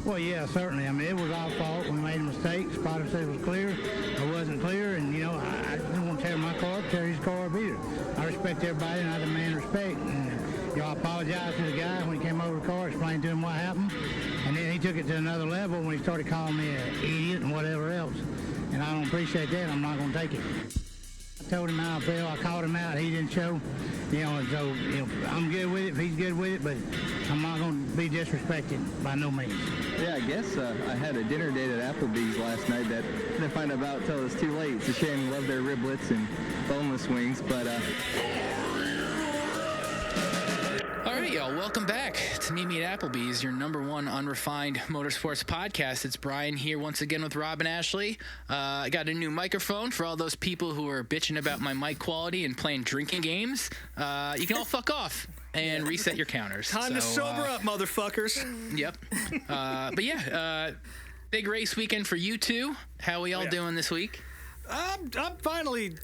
Well, yeah, certainly. I mean, it was our fault. We made a mistake. The spotter said it was clear. I wasn't clear, and, I didn't want to tear my car up, tear his car up either. I respect everybody, and I demand respect. And, I apologized to the guy when he came over the car, explained to him what happened. And then he took it to another level when he started calling me an idiot and whatever else. And I don't appreciate that. I'm not going to take it. I told him how I felt. I called him out. He didn't show. And so, I'm good with it if he's good with it, but I'm not going to be disrespected by no means. Yeah, I guess I had a dinner date at Applebee's last night that I didn't find out until it was too late. It's a shame. Love their riblets and boneless wings, but... All right, y'all. Welcome back to Meet Me at Applebee's, your number one unrefined motorsports podcast. It's Brien here once again with Rob and Ashley. I got a new microphone for all those people who are bitching about my mic quality and playing drinking games. You can all fuck off and reset your counters. Time to sober up, motherfuckers. Yep. But yeah, big race weekend for you two. How are we all doing this week? I'm finally...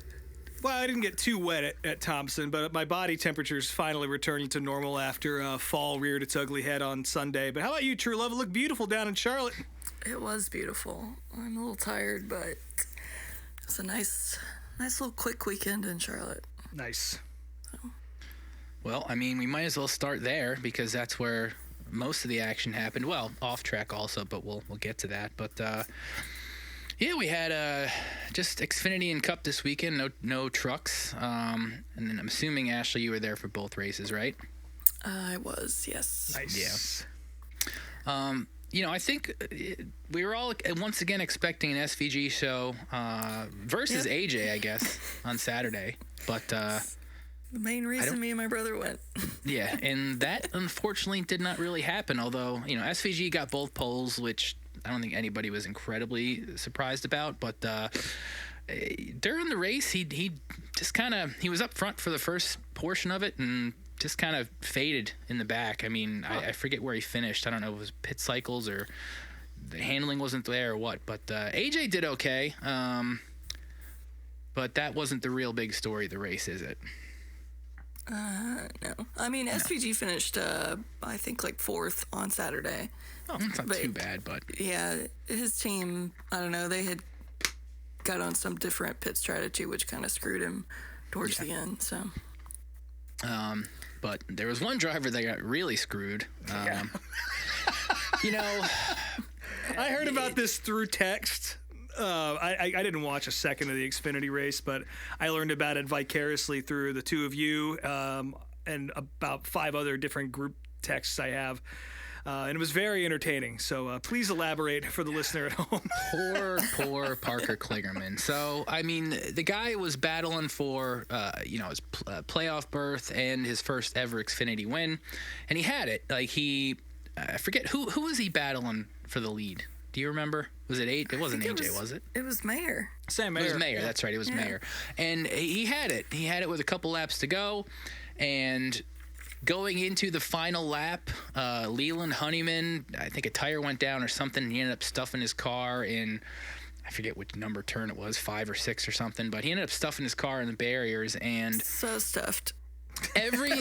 Well, I didn't get too wet at Thompson, but my body temperature's finally returning to normal after fall reared its ugly head on Sunday. But how about you, Truelove? It looked beautiful down in Charlotte. It was beautiful. I'm a little tired, but it's a nice little quick weekend in Charlotte. Nice. So. Well, I mean, we might as well start there because that's where most of the action happened. Well, off track also, but we'll get to that. But yeah, we had just Xfinity and Cup this weekend. No trucks. And then I'm assuming, Ashley, you were there for both races, right? I was, yes. Nice. Yeah. I think we were all once again expecting an SVG show versus AJ, I guess, on Saturday. But the main reason me and my brother went. Yeah, and that unfortunately did not really happen. Although SVG got both poles, which I don't think anybody was incredibly surprised about. But during the race, he just he was up front for the first portion of it and just kind of faded in the back. I mean, I forget where he finished. I don't know if it was pit cycles or the handling wasn't there or what. But AJ did okay. But that wasn't the real big story of the race, is it? No. I mean, SVG finished, I think, fourth on Saturday. Oh, it's not too bad, but... Yeah, his team, I don't know, they had got on some different pit strategy, which kind of screwed him towards the end, so... But there was one driver that got really screwed. I heard about this through text. I didn't watch a second of the Xfinity race, but I learned about it vicariously through the two of you and about 5 other different group texts I have. And it was very entertaining. So please elaborate for the listener at home. Poor Parker Kligerman. So, I mean, the guy was battling for, his playoff berth and his first ever Xfinity win. And he had it. I forget, who was he battling for the lead? Do you remember? Was it 8? It wasn't AJ, was it? It was Mayer. Sam Mayer. It was Mayer, that's right. It was Mayer. And he had it. He had it with a couple laps to go. And going into the final lap, Leland Honeyman, I think a tire went down or something. He ended up stuffing his car in, I forget which number turn it was, 5 or 6 or something. But he ended up stuffing his car in the barriers. And so stuffed. Everybody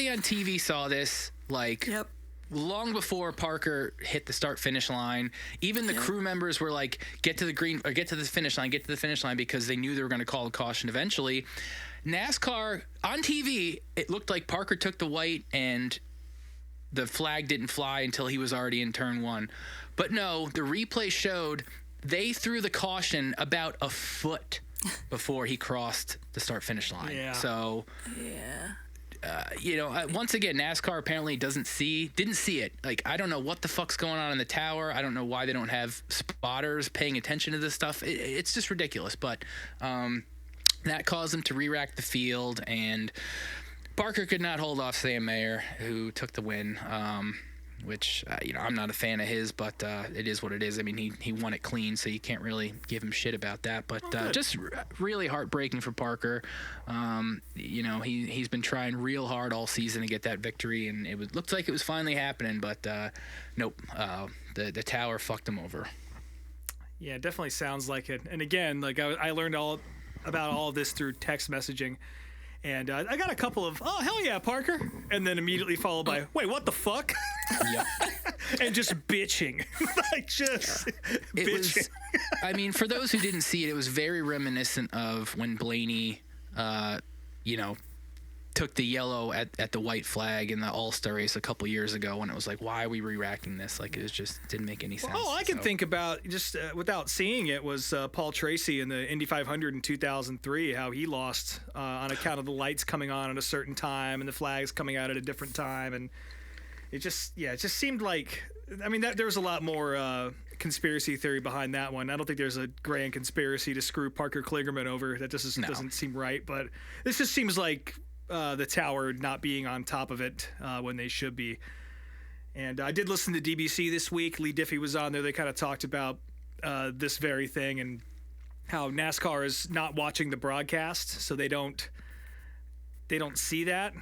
on TV saw this, Yep. long before Parker hit the start-finish line. Even the crew members were like, get to the finish line, because they knew they were going to call a caution eventually. NASCAR, on TV, it looked like Parker took the white and the flag didn't fly until he was already in turn 1. But no, the replay showed they threw the caution about a foot before he crossed the start-finish line. Yeah. So... Yeah. Once again, NASCAR apparently didn't see it. I don't know what the fuck's going on in the tower. I don't know why they don't have spotters paying attention to this stuff. It's just ridiculous. But that caused them to re-rack the field, and Parker could not hold off Sam Mayer, who took the win. Which I'm not a fan of his, but it is what it is. I mean, he won it clean, so you can't really give him shit about that. But just really heartbreaking for Parker. He's been trying real hard all season to get that victory, and it looked like it was finally happening, but nope. The tower fucked him over. Yeah, it definitely sounds like it. And again, I learned all about all of this through text messaging. And I got a couple of, oh, hell yeah, Parker. And then immediately followed by, wait, what the fuck? Yep. And just bitching. Bitching. Was, I mean, for those who didn't see it, it was very reminiscent of when Blaney, took the yellow at the white flag in the All-Star race a couple years ago, when it was like, why are we re-racking this? Like, it was just didn't make any sense. All I can think about, just without seeing it, was Paul Tracy in the Indy 500 in 2003, how he lost on account of the lights coming on at a certain time and the flags coming out at a different time. And it just seemed like, I mean, there was a lot more conspiracy theory behind that one. I don't think there's a grand conspiracy to screw Parker Kligerman over. That just doesn't seem right. But this just seems like the tower not being on top of it when they should be. And I did listen to DBC this week. Lee Diffie was on there. They kind of talked about this very thing and how NASCAR is not watching the broadcast, so they don't see that,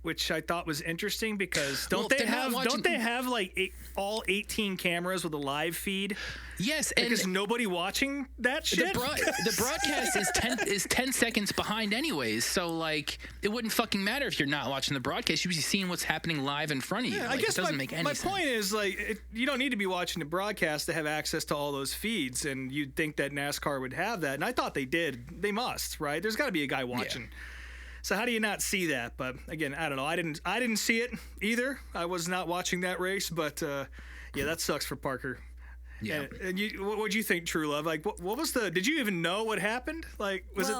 which I thought was interesting because don't they have like all 18 cameras with a live feed? Yes, and because nobody watching that shit. The broadcast is 10 seconds behind anyways, so like it wouldn't fucking matter if you're not watching the broadcast. You'd be seeing what's happening live in front of you. Yeah, like, I guess it doesn't make any sense. My point is, like, you don't need to be watching the broadcast to have access to all those feeds, and you'd think that NASCAR would have that, and I thought they did. They must, right? There's got to be a guy watching. Yeah. So how do you not see that? But again, I don't know. I didn't see it either. I was not watching that race, but yeah, that sucks for Parker. Yeah. And you, what do you think, Truelove? Like, what was the? Did you even know what happened? Like, was it?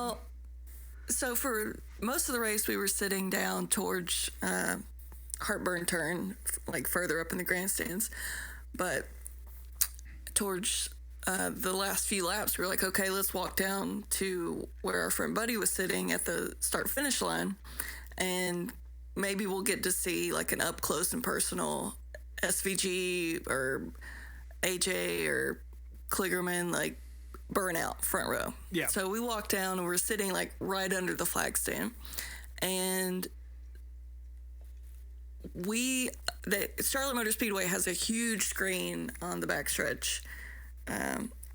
So for most of the race, we were sitting down towards Heartburn Turn, like further up in the grandstands, but towards the last few laps, we were like, okay, let's walk down to where our friend Buddy was sitting at the start-finish line, and maybe we'll get to see like an up-close and personal SVG or AJ or Kligerman, like, burn out front row. Yeah. So we walked down, and we're sitting like right under the flag stand, and the Charlotte Motor Speedway has a huge screen on the backstretch.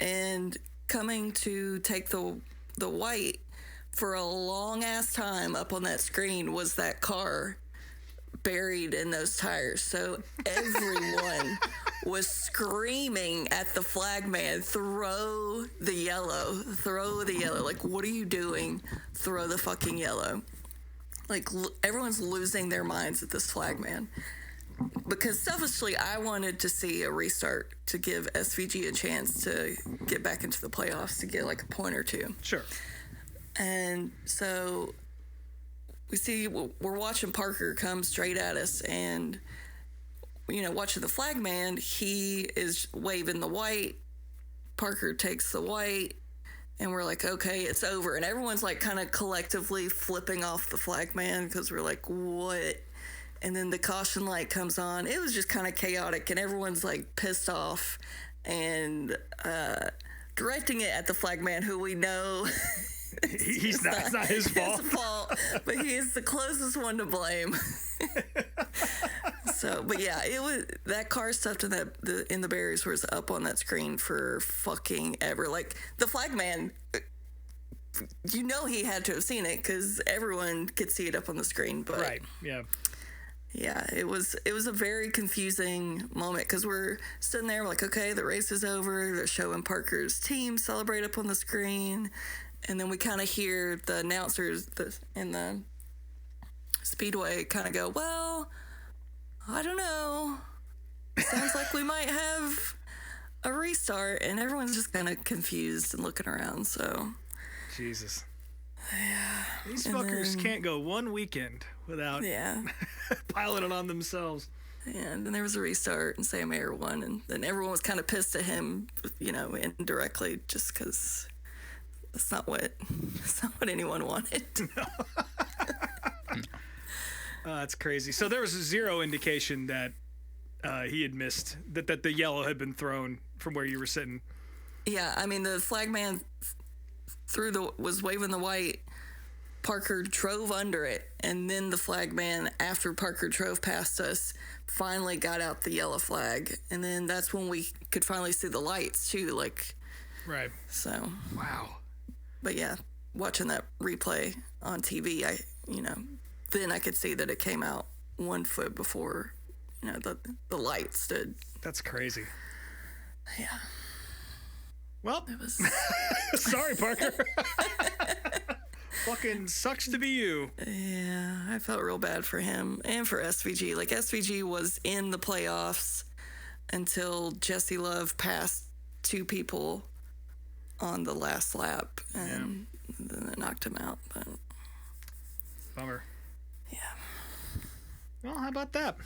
And coming to take the white for a long ass time up on that screen was that car buried in those tires. So everyone was screaming at the flag man, throw the yellow. Like, what are you doing? Throw the fucking yellow. Like, everyone's losing their minds at this flag man. Because selfishly, I wanted to see a restart to give SVG a chance to get back into the playoffs to get like a point or two. Sure. And so we're watching Parker come straight at us, and watching the flag man, he is waving the white. Parker takes the white, and we're like, okay, it's over. And everyone's like kind of collectively flipping off the flag man because we're like, what? And then the caution light comes on. It was just kind of chaotic, and everyone's like pissed off and directing it at the flag man, who we know it's not his fault. But he is the closest one to blame. So, but yeah, it was that car stuffed in the barriers was up on that screen for fucking ever. Like, the flag man, he had to have seen it because everyone could see it up on the screen. But right, yeah. Yeah, it was a very confusing moment because we're sitting there, we're like, okay, the race is over. They're showing Parker's team celebrate up on the screen. And then we kind of hear the announcers in the speedway kind of go, well, I don't know. Sounds like we might have a restart. And everyone's just kind of confused and looking around, so. Jesus. Yeah. These fuckers can't go one weekend without piling it on themselves. And then there was a restart, and Sam Ayer won, and then everyone was kind of pissed at him, indirectly, just because that's not what anyone wanted. That's crazy. So there was zero indication that he had missed, that the yellow had been thrown from where you were sitting. Yeah, I mean, the flag man was waving the white. Parker drove under it, and then the flag man, after Parker drove past us, finally got out the yellow flag, and then that's when we could finally see the lights too, like. Right. So. Wow. But yeah, watching that replay, on TV, then I could see that it came out 1 foot before, the light stood. That's crazy. Yeah. Well, It was. sorry, Parker. Fucking sucks to be you. Yeah, I felt real bad for him and for SVG. Like, SVG was in the playoffs until Jesse Love passed 2 people on the last lap, and then it knocked him out. But Bummer. yeah. Well, how about that?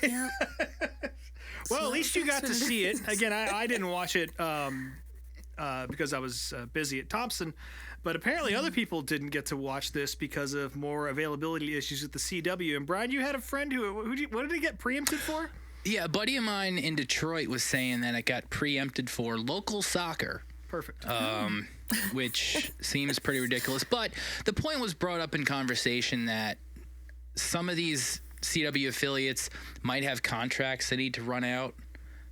Yeah. Well, So at least you got to that's see it. Again, I didn't watch it because I was busy at Thompson. But apparently other people didn't get to watch this because of more availability issues with the CW. And Brien, you had a friend what did he get preempted for? Yeah, a buddy of mine in Detroit was saying that it got preempted for local soccer. Perfect. Which seems pretty ridiculous. But the point was brought up in conversation that some of these CW affiliates might have contracts that need to run out.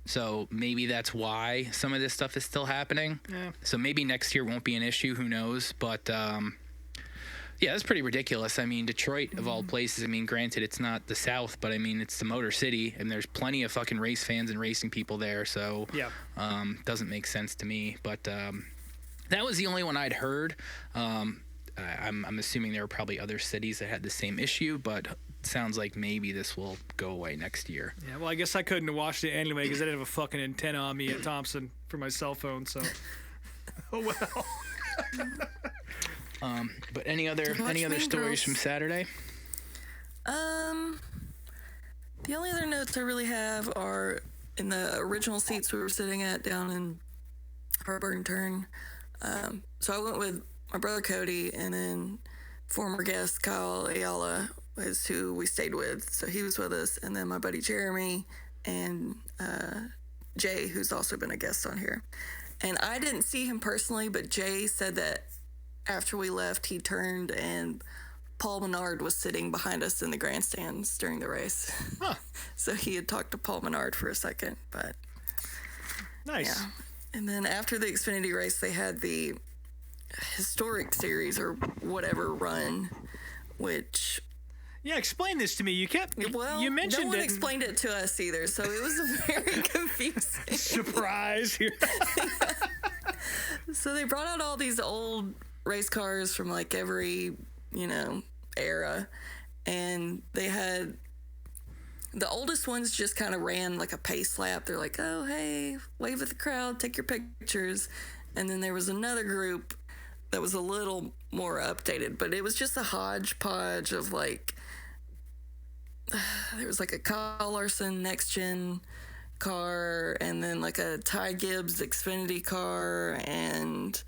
So maybe that's why some of this stuff is still happening. Yeah. So maybe next year won't be an issue. Who knows? But yeah, that's pretty ridiculous. I mean, Detroit, of all places, I mean, granted, it's not the South, but I mean, it's the Motor City, and there's plenty of fucking race fans and racing people there. So Yeah. Doesn't make sense to me. But that was the only one I'd heard. I'm assuming there were probably other cities that had the same issue, but sounds like maybe this will go away next year. Yeah, well, I guess I couldn't have watched it anyway because I didn't have a fucking antenna on me at Thompson for my cell phone, so. Oh, well. But any other Mean stories Girls. from Saturday? The only other notes I really have are in the original seats we were sitting at down in Harbor and Turn. So I went with my brother Cody, and then former guest Kyle Ayala was who we stayed with. So he was with us, and then my buddy Jeremy and Jay, who's also been a guest on here. And I didn't see him personally, but Jay said that after we left, he turned and Paul Menard was sitting behind us in the grandstands during the race. Huh. So he had talked to Paul Menard for a second, but Nice. yeah. And then after the Xfinity race, they had the historic series or whatever run, which, Yeah, explain this to me. You mentioned no one it. explained it to us either, so it was very confusing. Surprise here. So they brought out all these old race cars from like every, era, and they had the oldest ones just kind of ran like a pace lap. They're like, oh, hey, wave at the crowd, take your pictures. And then there was another group that was a little more updated, but it was just a hodgepodge of like, there was like a Kyle Larson next gen car, and then like a Ty Gibbs Xfinity car, and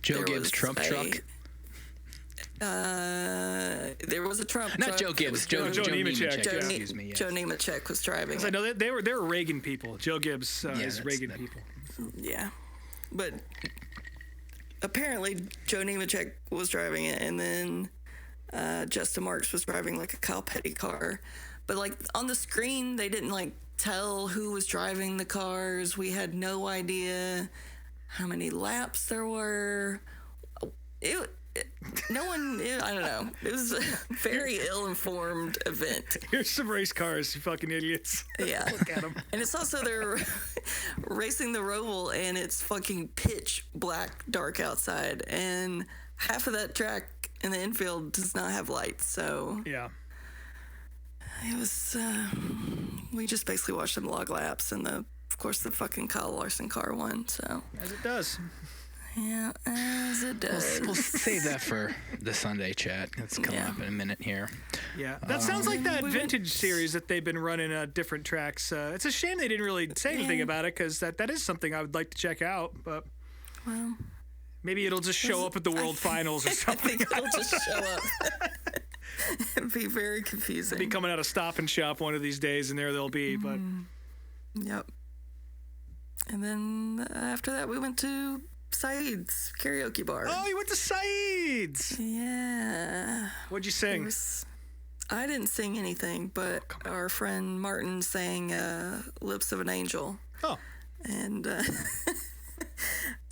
Joe there Gibbs was Trump truck. There was a Trump Not truck. Joe Gibbs. Joe Nemechek, Nemechek. yeah. Excuse me. Yes. Joe Nemechek was driving I it. know they were Reagan people. Joe Gibbs is that's- Reagan that- people. Yeah. But apparently Joe Nemechek was driving it, and then Justin Marks was driving like a Kyle Petty car. But like on the screen, they didn't like tell who was driving the cars. We had no idea how many laps there were. I don't know. It was a very ill-informed event. Here's some race cars, you fucking idiots. Yeah. Look at them. And it's also they're racing the Roval, and it's fucking pitch black dark outside, and half of that track in the infield does not have lights. So Yeah. it was we just basically watched them log laps, and of course the fucking Kyle Larson car won. So As it does. yeah, as it does. We'll save that for the Sunday chat. It's coming Yeah. up in a minute here. Yeah. That sounds like that we went- vintage series that they've been running at different tracks. It's a shame they didn't really say anything Yeah. about it, because that is something I would like to check out. But Well, maybe it'll just show up at the World Finals or I something. think it'll just show up. It'd be very confusing. Be coming out of Stop and Shop one of these days, and there they'll be. But Yep. And then after that, we went to Saeed's karaoke bar. oh, you went to Saeed's. Yeah. What'd you It sing? was, I didn't sing anything, but our friend Martin sang Lips of an Angel. Oh, And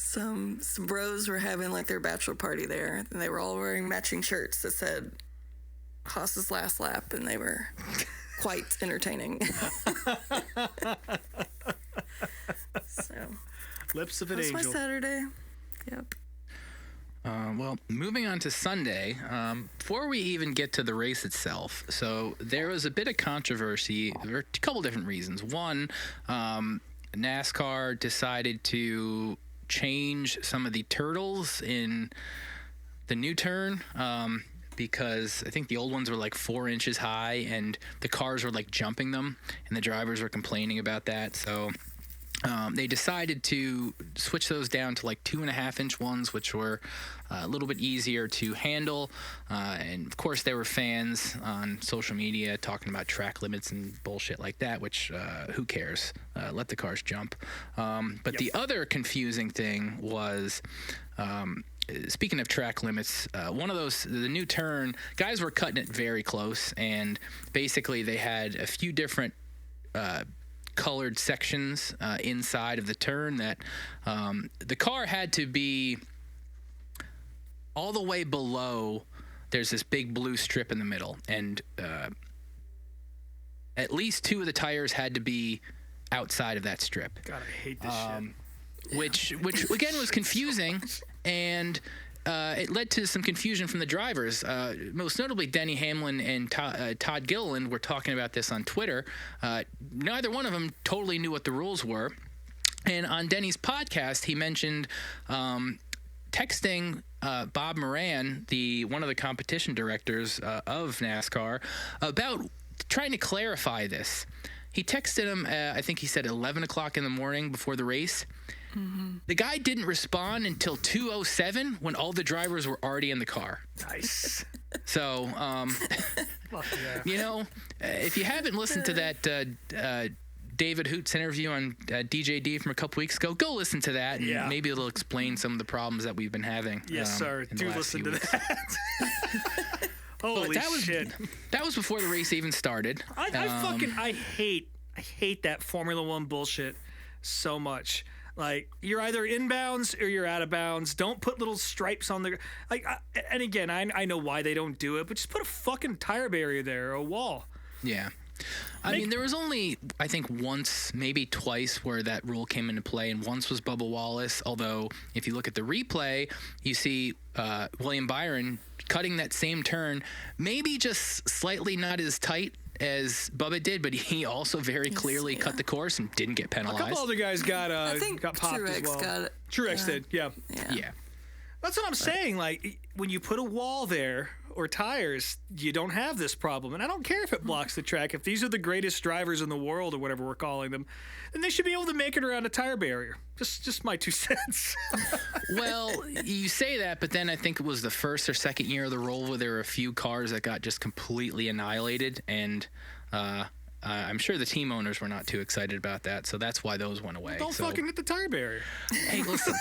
some bros were having like their bachelor party there, and they were all wearing matching shirts that said Haas's last lap, and they were quite entertaining. So Lips of an that's my angel. Saturday. Yep. Well, moving on to Sunday, before we even get to the race itself, so there was a bit of controversy for a couple different reasons. One, NASCAR decided to change some of the turtles in the new turn because I think the old ones were like 4 inches high and the cars were like jumping them, and the drivers were complaining about that. So they decided to switch those down to like 2.5-inch ones, which were a little bit easier to handle. And of course, there were fans on social media talking about track limits and bullshit like that, which who cares? Let the cars jump. But the other confusing thing was, speaking of track limits, one of those, the new turn, guys were cutting it very close, and basically they had a few different colored sections inside of the turn that the car had to be all the way below. There's this big blue strip in the middle, and at least 2 of the tires had to be outside of that strip. God, I hate this shit. Which again was confusing, and it led to some confusion from the drivers. Most notably, Denny Hamlin and Todd Gilliland were talking about this on Twitter. Neither one of them totally knew what the rules were. And on Denny's podcast, he mentioned texting Bob Moran, one of the competition directors of NASCAR, about trying to clarify this. He texted him, I think he said 11 o'clock in the morning before the race. Mm-hmm. The guy didn't respond until 2:07 when all the drivers were already in the car. Nice. So, you know, if you haven't listened to that David Hoots interview on DJD from a couple weeks ago, go listen to that, and maybe it'll explain some of the problems that we've been having. Yes, sir. Do listen to that. Holy shit. That was before the race even started. I hate that Formula One bullshit so much. Like, you're either inbounds or you're out of bounds. Don't put little stripes on the... And again, I know why they don't do it, but just put a fucking tire barrier there or a wall. Yeah. I mean, there was only, I think, once, maybe twice where that rule came into play, and once was Bubba Wallace, although if you look at the replay, you see William Byron cutting that same turn, maybe just slightly not as tight as Bubba did, but he also very clearly cut the course and didn't get penalized. A couple other guys got popped Truex as well. got it. Truex did, yeah. That's what I'm saying. Like, when you put a wall there or tires, you don't have this problem. And I don't care if it blocks the track. If these are the greatest drivers in the world or whatever we're calling them, then they should be able to make it around a tire barrier. Just my 2 cents. Well, you say that, but then I think it was the first or second year of the rule where there were a few cars that got just completely annihilated, and I'm sure the team owners were not too excited about that, so that's why those went away. Don't fucking hit the tire barrier. Hey, listen,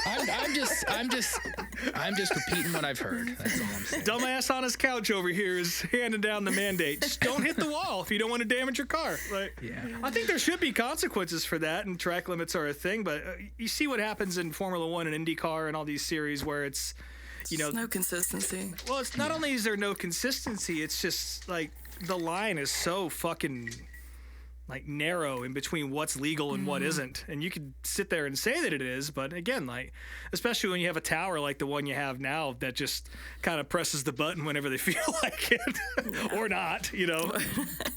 I'm just repeating what I've heard. That's all I'm saying. Dumbass on his couch over here is handing down the mandate. Just don't hit the wall if you don't want to damage your car. Like, I think there should be consequences for that, and track limits are a thing. But you see what happens in Formula One and IndyCar and all these series where it's, There's no consistency. Well, it's not only is there no consistency, it's just like the line is so fucking like narrow in between what's legal and what isn't. And you could sit there and say that it is, but again, like, especially when you have a tower like the one you have now that just kind of presses the button whenever they feel like it or not, you know?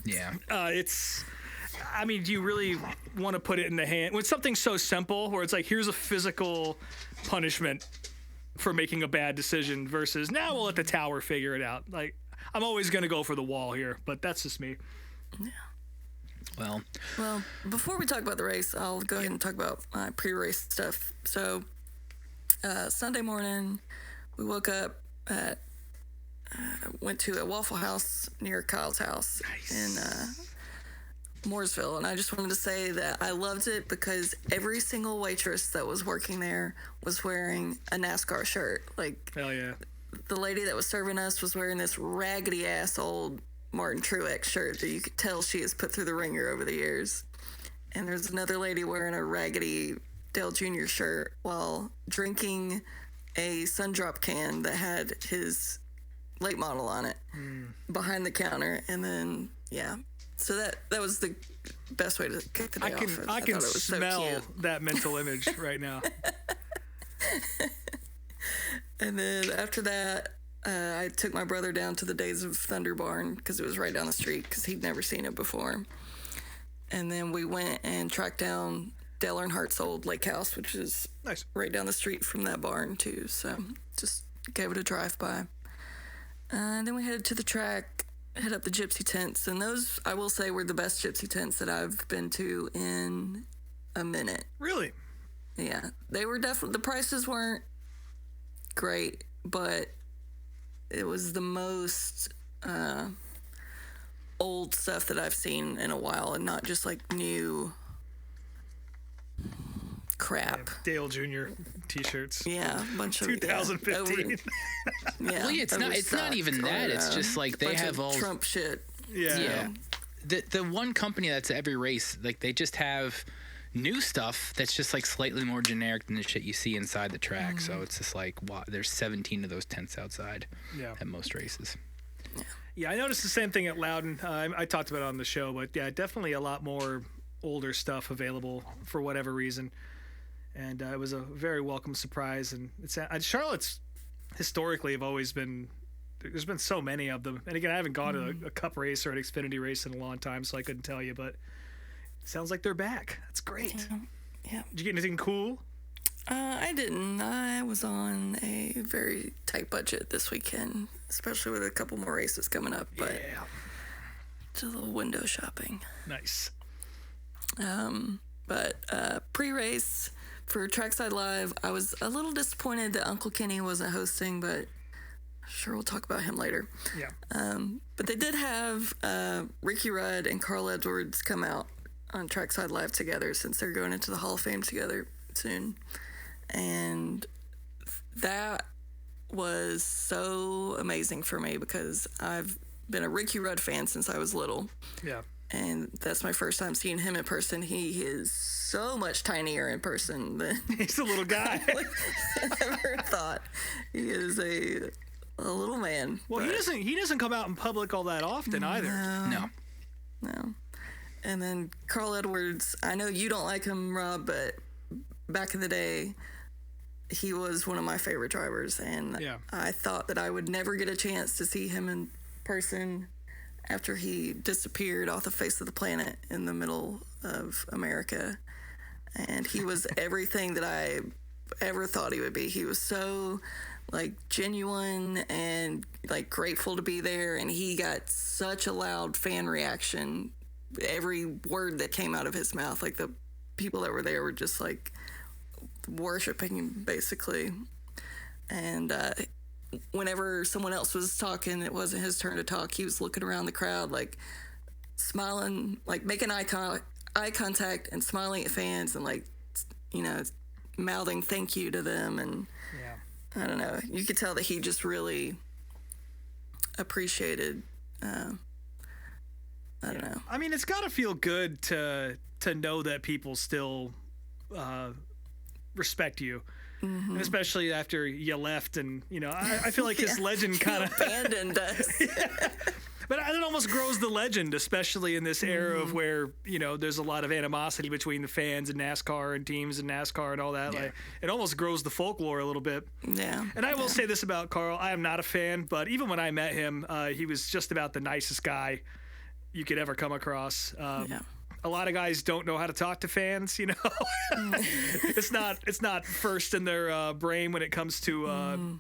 Yeah. I mean, do you really want to put it in the hand when something so simple where it's like, here's a physical punishment for making a bad decision versus now we'll let the tower figure it out. Like, I'm always going to go for the wall here, but that's just me. Yeah. Well, before we talk about the race, I'll go ahead and talk about my pre-race stuff. So, Sunday morning, we woke up went to a Waffle House near Kyle's house in Mooresville, and I just wanted to say that I loved it because every single waitress that was working there was wearing a NASCAR shirt. Like, hell yeah. The lady that was serving us was wearing this raggedy ass old Martin Truex shirt that you could tell she has put through the ringer over the years. And there's another lady wearing a raggedy Dale Jr. shirt while drinking a Sundrop can that had his late model on it behind the counter. And then, yeah. So that was the best way to kick the day off. I can thought it was smell so cute. that mental image right now. And then after that, I took my brother down to the Days of Thunder barn because it was right down the street because he'd never seen it before. And then we went and tracked down Dale Earnhardt's old lake house, which is Nice. right down the street from that barn too. So just gave it a drive-by. And then we headed to the track, hit up the gypsy tents. And those, I will say, were the best gypsy tents that I've been to in a minute. Really? Yeah, they were definitely, the prices weren't great, but it was the most old stuff that I've seen in a while, and not just like new crap. Dale Jr. t-shirts. Yeah, a bunch of 2015. Yeah, Well, yeah, it's not even that. It's just like they bunch have of all Trump shit. Yeah. The one company that's at every race, like they just have new stuff that's just like slightly more generic than the shit you see inside the track. So it's just like, wow, there's 17 of those tents outside at most races. Yeah, I noticed the same thing at Loudon. I talked about it on the show, but yeah, definitely a lot more older stuff available for whatever reason. And it was a very welcome surprise. And Charlotte's historically have always been, there's been so many of them. And again, I haven't gone to a cup race or an Xfinity race in a long time, so I couldn't tell you, but it sounds like they're back. That's great. Yeah. Did you get anything cool? I didn't. I was on a very tight budget this weekend, especially with a couple more races coming up. But it's a little window shopping. Nice. But pre-race for Trackside Live, I was a little disappointed that Uncle Kenny wasn't hosting, but sure, we'll talk about him later. Yeah. But they did have Ricky Rudd and Carl Edwards come out on Trackside Live together since they're going into the Hall of Fame together soon. And that was so amazing for me because I've been a Ricky Rudd fan since I was little. Yeah. And that's my first time seeing him in person. He is so much tinier in person than He's a little guy. I ever thought. He is a little man. Well, he doesn't come out in public all that often either. No. And then Carl Edwards, I know you don't like him, Rob, but back in the day, he was one of my favorite drivers. And I thought that I would never get a chance to see him in person after he disappeared off the face of the planet in the middle of America. And he was everything that I ever thought he would be. He was so like genuine and like grateful to be there, and he got such a loud fan reaction every word that came out of his mouth. Like the people that were there were just like worshiping him basically. And whenever someone else was talking, it wasn't his turn to talk, he was looking around the crowd like smiling, like making eye contact and smiling at fans and like, you know, mouthing thank you to them. And I don't know, you could tell that he just really appreciated I don't know. I mean, it's got to feel good to know that people still respect you. Mm-hmm. And especially after you left, and you know, I feel like his legend kind of abandoned us. But it almost grows the legend, especially in this era of where, you know, there's a lot of animosity between the fans and NASCAR and teams and NASCAR and all that. Like, it almost grows the folklore a little bit. Yeah. And I will say this about Carl: I am not a fan, but even when I met him, he was just about the nicest guy you could ever come across. A lot of guys don't know how to talk to fans, you know. It's not first in their brain when it comes to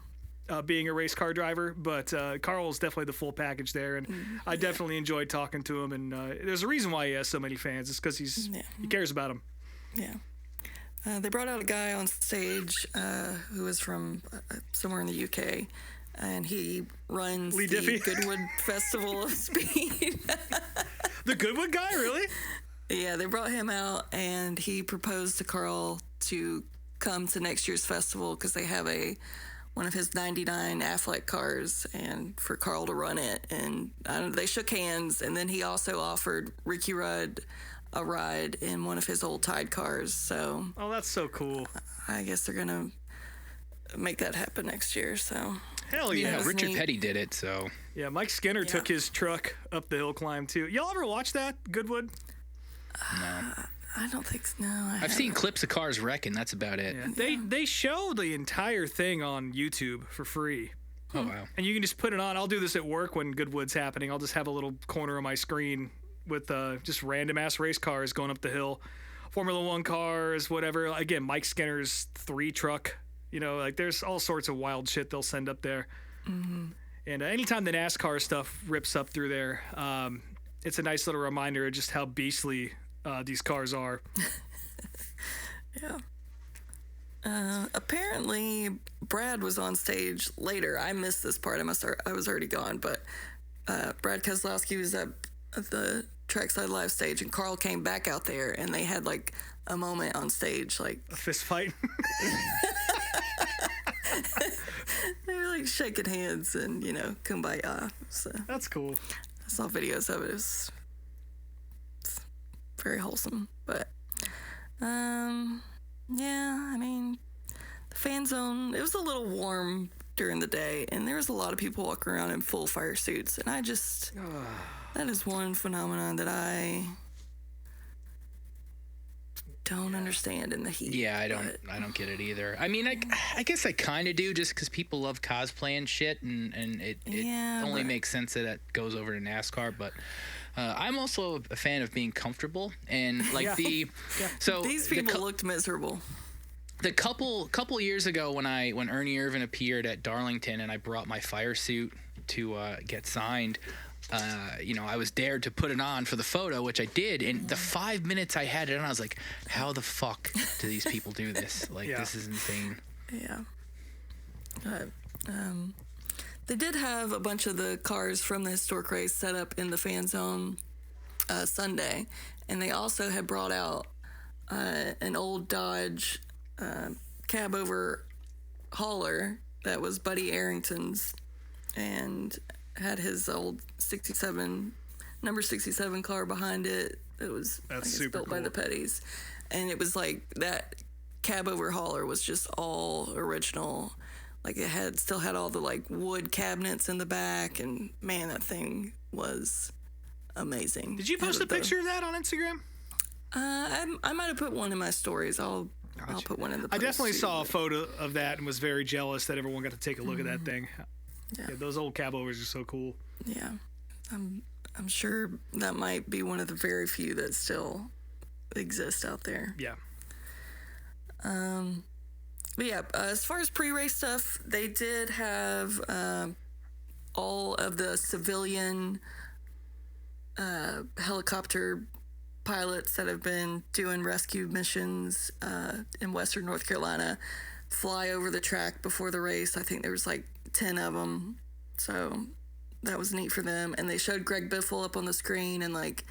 being a race car driver, but Carl's definitely the full package there, and I definitely enjoyed talking to him. And there's a reason why he has so many fans. It's because he cares about them. Yeah. They brought out a guy on stage who was from somewhere in the UK, and he runs Lee the Diffie? Goodwood Festival of Speed. The Goodwood guy, really? Yeah, they brought him out, and he proposed to Carl to come to next year's festival because they have one of his 99 Affleck cars, and for Carl to run it. And they shook hands, and then he also offered Ricky Rudd a ride in one of his old Tide cars. So Oh, that's so cool. I guess they're gonna make that happen next year. So Hell yeah. Yeah, was Richard neat. Petty did it, so Yeah, Mike Skinner took his truck up the hill climb too. Y'all ever watch that, Goodwood? I don't think so. No, I've seen clips of cars wrecking. That's about it. Yeah. They show the entire thing on YouTube for free. Oh wow. And you can just put it on. I'll do this at work when Goodwood's happening. I'll just have a little corner of my screen with just random ass race cars going up the hill, Formula One cars, whatever. Again, Mike Skinner's 3 truck. You know, like there's all sorts of wild shit they'll send up there. Mm-hmm. And anytime the NASCAR stuff rips up through there, it's a nice little reminder of just how beastly these cars are. Yeah. Apparently, Brad was on stage later. I missed this part. I was already gone, but Brad Keselowski was at the Trackside Live stage, and Carl came back out there, and they had like a moment on stage, like A fist fight. they were like shaking hands and kumbaya. So That's cool. I saw videos of it. It's very wholesome, but yeah, I mean, the fan zone, it was a little warm during the day, and there was a lot of people walking around in full fire suits, and I just that is one phenomenon that I don't understand in the heat. Yeah, I don't get it either. I mean, I guess I kind of do, just because people love cosplay and shit, and it only makes sense that it goes over to NASCAR. But I'm also a fan of being comfortable, and like so These people looked miserable. The couple years ago when Ernie Irvin appeared at Darlington and I brought my fire suit to get signed, I was dared to put it on for the photo, which I did. And the 5 minutes I had it on, I was like, how the fuck do these people do this? Like, this is insane. Yeah. They did have a bunch of the cars from the historic race set up in the fan zone Sunday. And they also had brought out an old Dodge cab over hauler that was Buddy Arrington's, and had his old number 67 car behind it. It was super built by cool. the Petties, and it was like that cab over hauler was just all original. Like it still had all the like wood cabinets in the back, and man, that thing was amazing. Did you post a picture of that on Instagram? I might have put one in my stories. I'll put one in the post I definitely too, saw a but- photo of that and was very jealous that everyone got to take a look at that thing. Yeah. Yeah, those old cab overs are so cool. Yeah, I'm sure that might be one of the very few that still exist out there. Yeah. But yeah, as far as pre-race stuff, they did have all of the civilian helicopter pilots that have been doing rescue missions in Western North Carolina fly over the track before the race. I think there was like 10 of them, so that was neat for them. And they showed Greg Biffle up on the screen and like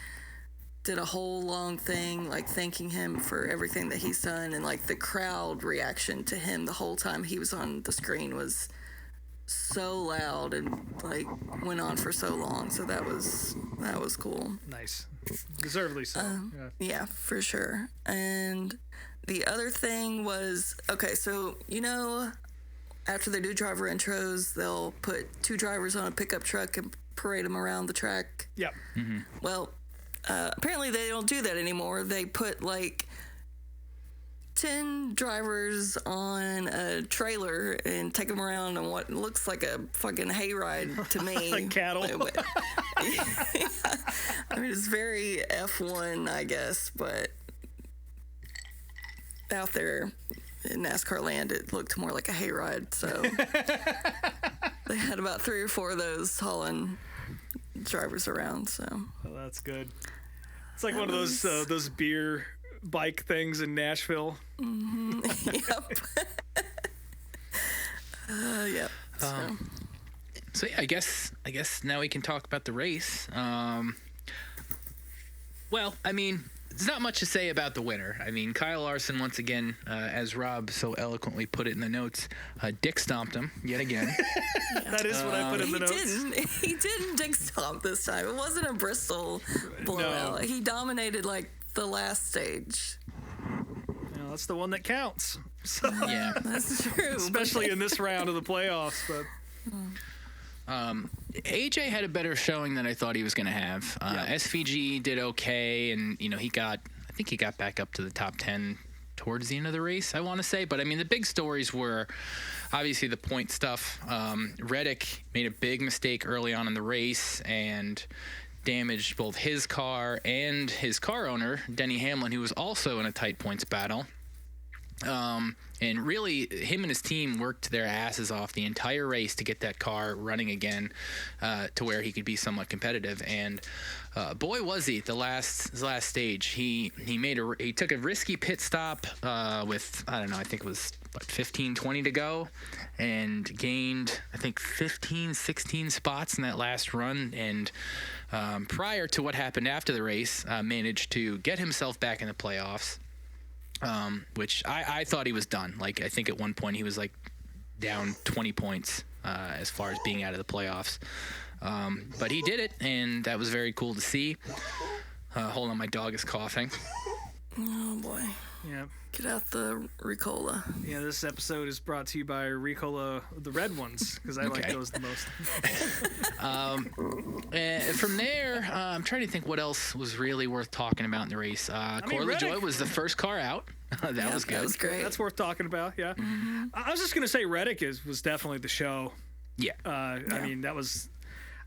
did a whole long thing like thanking him for everything that he's done, and like the crowd reaction to him the whole time he was on the screen was so loud and like went on for so long. So that was cool. Nice. Deservedly so. Yeah, for sure. And the other thing was, okay, so after they do driver intros, they'll put 2 drivers on a pickup truck and parade them around the track. Yep. Well, apparently they don't do that anymore. They put like 10 drivers on a trailer and take them around on what looks like a fucking hayride to me. Like cattle. I mean, it's very F1, I guess, but out there in NASCAR land, it looked more like a hayride. So they had about 3 or 4 of those hauling drivers around. So Oh, that's good. It's like one of those beer bike things in Nashville. yep. Yep. So yeah, I guess now we can talk about the race. Well, I mean, there's not much to say about the winner. I mean, Kyle Larson, once again, as Rob so eloquently put it in the notes, dick stomped him yet again. That is what I put in the notes. He didn't dick stomp this time. It wasn't a Bristol blowout. No. He dominated like the last stage. That's the one that counts. So, Yeah. That's true. especially in this round of the playoffs. But AJ had a better showing than I thought he was going to have. SVG did okay, and I think he got back up to the top 10 towards the end of the race, I want to say. But I mean, the big stories were obviously the point stuff. Reddick made a big mistake early on in the race and damaged both his car and his car owner, Denny Hamlin, who was also in a tight points battle. And really, him and his team worked their asses off the entire race to get that car running again, to where he could be somewhat competitive. And boy, was he! His last stage, he took a risky pit stop with, I don't know, I think it was 15, 20 to go, and gained, I think, 15, 16 spots in that last run. And prior to what happened after the race, managed to get himself back in the playoffs. Which I thought he was done. Like, I think at one point he was like down 20 points as far as being out of the playoffs. But he did it, and that was very cool to see. Hold on, my dog is coughing. Oh boy. yeah, Get out the Ricola. yeah. This episode is brought to you by Ricola, the red ones, because I like Okay. those the most. And from there, I'm trying to think what else was really worth talking about in the race. Corley Reddick- Joy was the first car out. That was good. That was great. That's worth talking about. Yeah. I was just gonna say Reddick was definitely the show. Yeah. I mean, that was.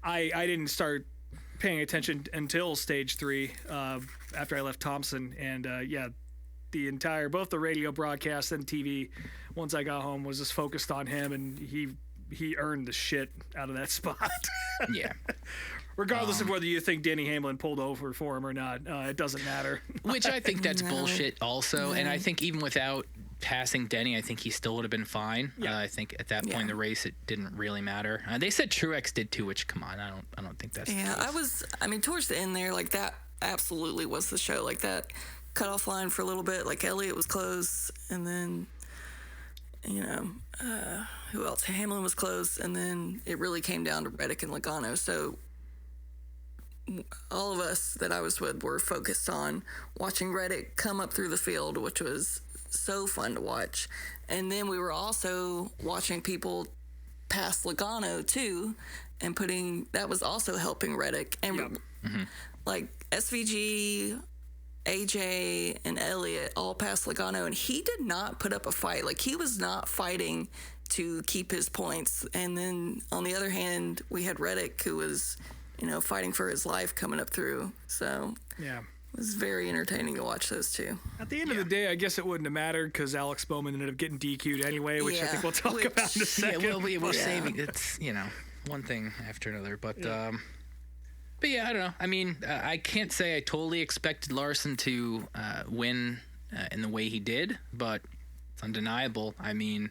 I didn't start paying attention until stage 3 after I left Thompson, and both the radio broadcast and TV, once I got home, was just focused on him, and he earned the shit out of that spot. Yeah. Regardless of whether you think Denny Hamlin pulled over for him or not, it doesn't matter. Which I think that's bullshit also. And I think even without passing Denny, I think he still would have been fine. Yeah. I think at that point in the race, it didn't really matter. They said Truex did too, which, come on, I don't think that's the case. I mean, towards the end there, like, that absolutely was the show. Like, that cutoff line for a little bit, like, Elliott was close, and then, who else? Hamlin was close, and then it really came down to Reddick and Logano. So all of us that I was with were focused on watching Reddick come up through the field, which was so fun to watch. And then we were also watching people pass Logano too, and that was also helping Reddick. And like SVG, AJ, and Elliott all passed Logano, and he did not put up a fight. Like, he was not fighting to keep his points. And then on the other hand, we had Reddick, who was, fighting for his life coming up through. So Yeah. it was very entertaining to watch those two. At the end of the day, I guess it wouldn't have mattered because Alex Bowman ended up getting DQ'd anyway, which I think we'll talk about in a Yeah, second. well, we're saving. It's one thing after another, but yeah, I don't know. I mean, I can't say I totally expected Larson to win in the way he did, but it's undeniable. I mean,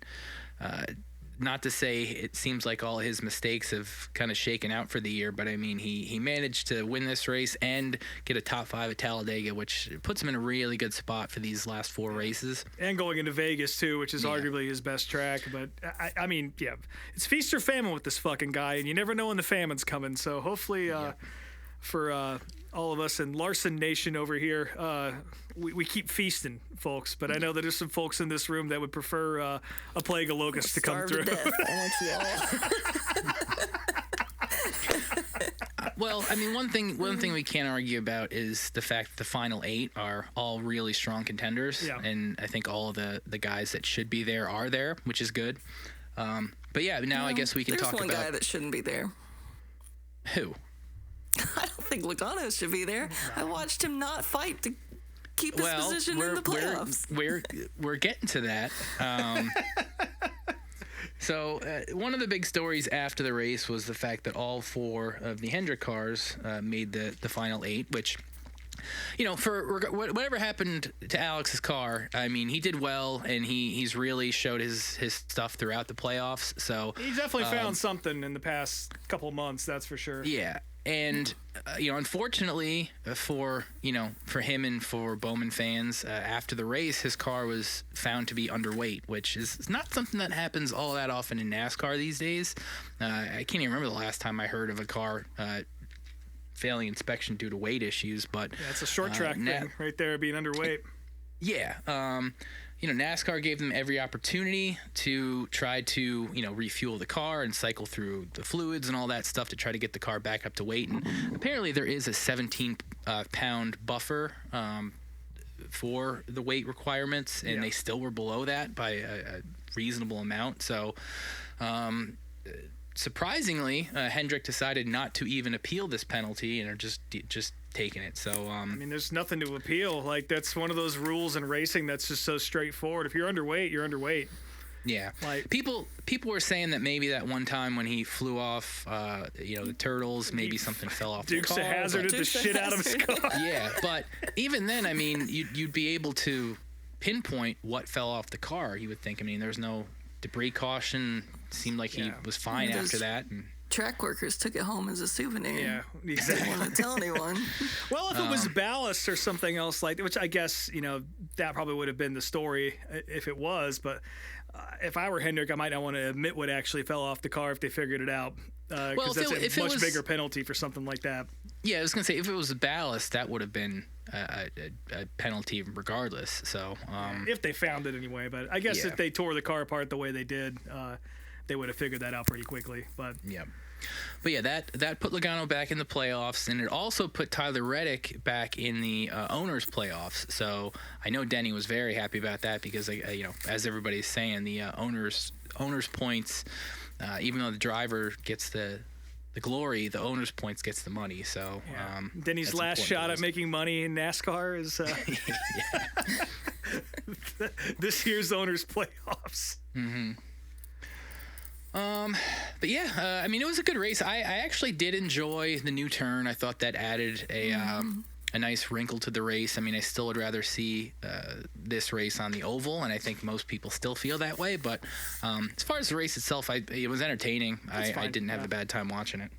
not to say it seems like all his mistakes have kind of shaken out for the year, but I mean, he managed to win this race and get a top 5 at Talladega, which puts him in a really good spot for these last 4 races. And going into Vegas, too, which is arguably his best track. But, I mean, yeah, it's feast or famine with this fucking guy, and you never know when the famine's coming. So hopefully for all of us in Larson Nation over here, we keep feasting, folks. But I know that there's some folks in this room that would prefer a plague of locusts to come through. Starve to death. I want you all. Well, I mean, one thing we can't argue about is the fact that the final 8 are all really strong contenders, and I think all of the guys that should be there are there, which is good. But yeah, now I guess we can talk There's about one guy that shouldn't be there. who. I don't think Logano should be there. I watched him not fight to keep his position in the playoffs. We're getting to that. So one of the big stories after the race was the fact that all 4 of the Hendrick cars made the final 8, which, for whatever happened to Alex's car, I mean, he did well, and he's really showed his stuff throughout the playoffs. So He definitely found something in the past couple of months, that's for sure. yeah. And, unfortunately for him and for Bowman fans, after the race, his car was found to be underweight, which is not something that happens all that often in NASCAR these days. I can't even remember the last time I heard of a car failing inspection due to weight issues. But Yeah, it's a short track thing right there, being underweight. yeah, NASCAR gave them every opportunity to try to, refuel the car and cycle through the fluids and all that stuff to try to get the car back up to weight. And apparently there is a 17-pound buffer for the weight requirements, and they still were below that by a reasonable amount. So, surprisingly, Hendrick decided not to even appeal this penalty and are just taking it. So, I mean, there's nothing to appeal. Like, that's one of those rules in racing that's just so straightforward. If you're underweight, you're underweight. yeah, Like, people were saying that maybe that one time when he flew off, the turtles, maybe something fell off Dukes the of car. Hazzarded but- the shit out of his car. Yeah, but even then, I mean, you'd be able to pinpoint what fell off the car. You would think. I mean, there's no debris caution. Seemed like he was fine Those after that. And, track workers took it home as a souvenir. Yeah, Didn't exactly. want to tell anyone. Well, if it was ballast or something else like that, which I guess, that probably would have been the story if it was. But if I were Hendrick, I might not want to admit what actually fell off the car if they figured it out. Because that's if a it much was- bigger penalty for something like that. yeah, I was gonna say if it was a ballast, that would have been a penalty regardless. So, If they found it anyway. But I guess Yeah. if they tore the car apart the way they did, they would have figured that out pretty quickly. But yeah. But yeah, that put Logano back in the playoffs, and it also put Tyler Reddick back in the owners' playoffs. So I know Denny was very happy about that because, as everybody's saying, the owners points, even though the driver gets the glory, the owners points gets the money. So Denny's that's last important shot to at us. making money in NASCAR is this year's owners' playoffs. But yeah, I mean, it was a good race. I actually did enjoy the new turn. I thought that added a nice wrinkle to the race. I mean, I still would rather see this race on the oval, and I think most people still feel that way. But as far as the race itself, it was entertaining. I fine, didn't have yeah. a bad time watching it.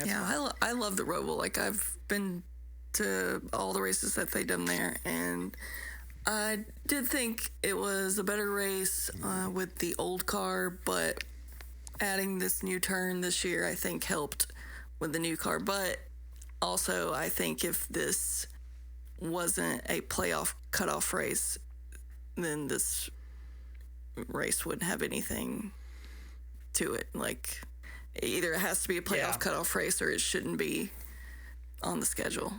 Yeah, I love the Roval. Like, I've been to all the races that they've done there, and I did think it was a better race with the old car, but adding this new turn this year, I think, helped with the new car. But also, I think if this wasn't a playoff cutoff race, then this race wouldn't have anything to it. Like, either it has to be a playoff cutoff race or it shouldn't be on the schedule.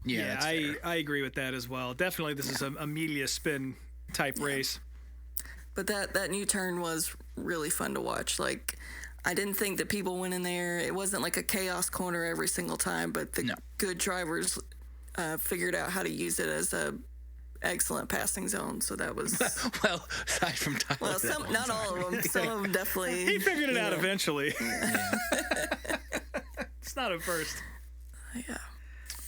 Yeah, that's fair. I agree with that as well. Definitely, this is a media spin type race. But that new turn was really fun to watch. Like, I didn't think that people went in there. It wasn't like a chaos corner every single time, but the good drivers figured out how to use it as a excellent passing zone. So that was Well, aside from Tyler, well, some, not all of them. Some of them definitely. He figured it out know. eventually. It's not at first. Yeah.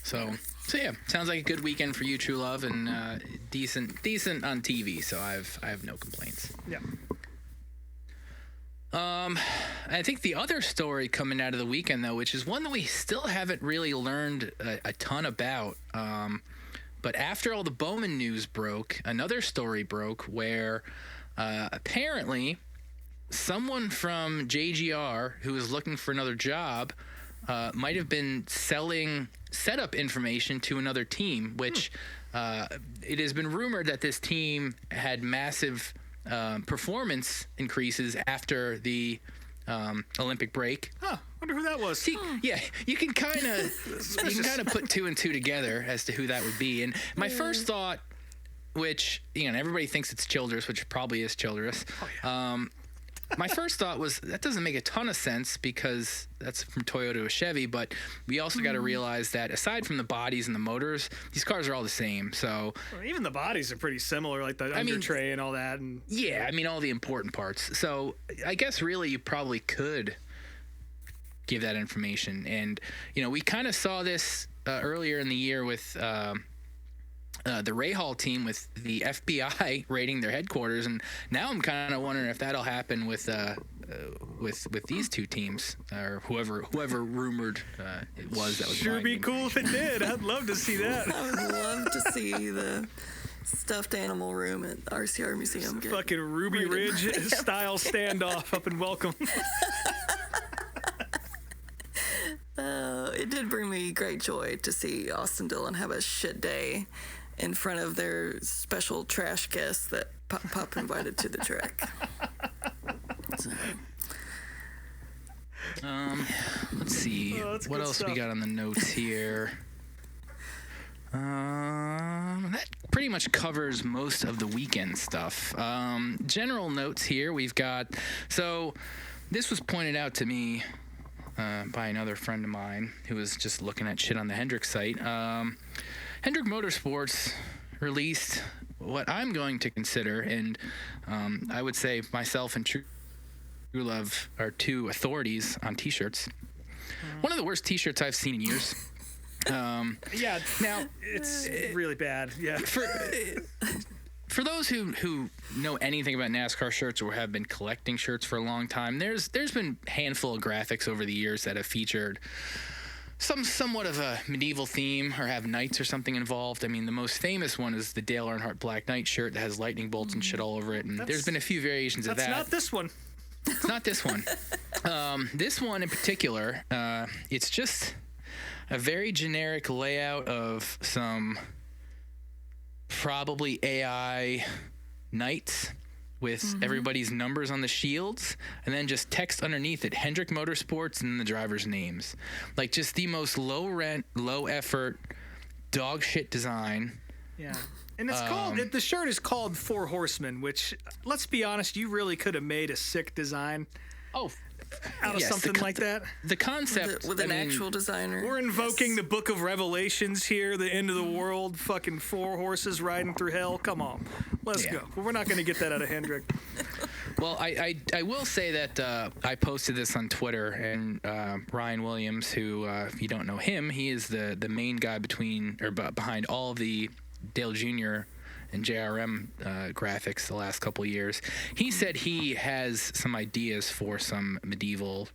So yeah, sounds like a good weekend for you, Truelove, and decent on TV. So I have no complaints. Yeah. I think the other story coming out of the weekend, though, which is one that we still haven't really learned a ton about, but after all the Bowman news broke, another story broke where apparently someone from JGR who was looking for another job might have been selling setup information to another team, which it has been rumored that this team had massive performance increases after the Olympic break. Huh. Wonder who that was. See, yeah, you can kind of put two and two together as to who that would be. And my first thought, which everybody thinks it's Childress, which probably is Childress. My first thought was that doesn't make a ton of sense because that's from Toyota to Chevy, but we also got to realize that aside from the bodies and the motors, these cars are all the same. So Well, even the bodies are pretty similar, like the under tray and all that. And yeah, I mean all the important parts. So I guess really you probably could give that information, and we kind of saw this earlier in the year with the Rahal team with the FBI raiding their headquarters, and now I'm kind of wondering if that'll happen with these two teams or whoever rumored it was that was sure buying be the cool if it did. I'd love to see that. I would love to see the stuffed animal room at RCR Museum. get Fucking Ruby raided. Ridge style standoff up in Welcome. It did bring me great joy to see Austin Dillon have a shit day in front of their special trash guests that Pop invited to the track. So. Let's see. What else we got on the notes here? That pretty much covers most of the weekend stuff. General notes here, we've got... So, this was pointed out to me by another friend of mine who was just looking at shit on the Hendrick site. Hendrick Motorsports released what I'm going to consider, and I would say myself and Truelove are two authorities on T-shirts. One of the worst T-shirts I've seen in years. Yeah, now it's really bad. Yeah. For those who know anything about NASCAR shirts or have been collecting shirts for a long time, there's been a handful of graphics over the years that have featured somewhat of a medieval theme or have knights or something involved. I mean, the most famous one is the Dale Earnhardt Black Knight shirt that has lightning bolts and shit all over it. And there's been a few variations of that. That's not this one. It's not this one. This one in particular, it's just a very generic layout of some probably AI knights with everybody's numbers on the shields, and then just text underneath it, Hendrick Motorsports, and the drivers' names. Like, just the most low-rent, low-effort, dog shit design. Yeah. And it's the shirt is called Four Horsemen, which, let's be honest, you really could have made a sick design out of something like that. The concept... With an actual designer. We're invoking the Book of Revelations here, the end of the world, fucking four horses riding through hell. Come on. Let's go. Well, we're not going to get that out of Hendrick. Well, I will say that I posted this on Twitter, and Ryan Williams, who, if you don't know him, he is the main guy behind all of the Dale Jr. and JRM graphics the last couple of years. He said he has some ideas for some medieval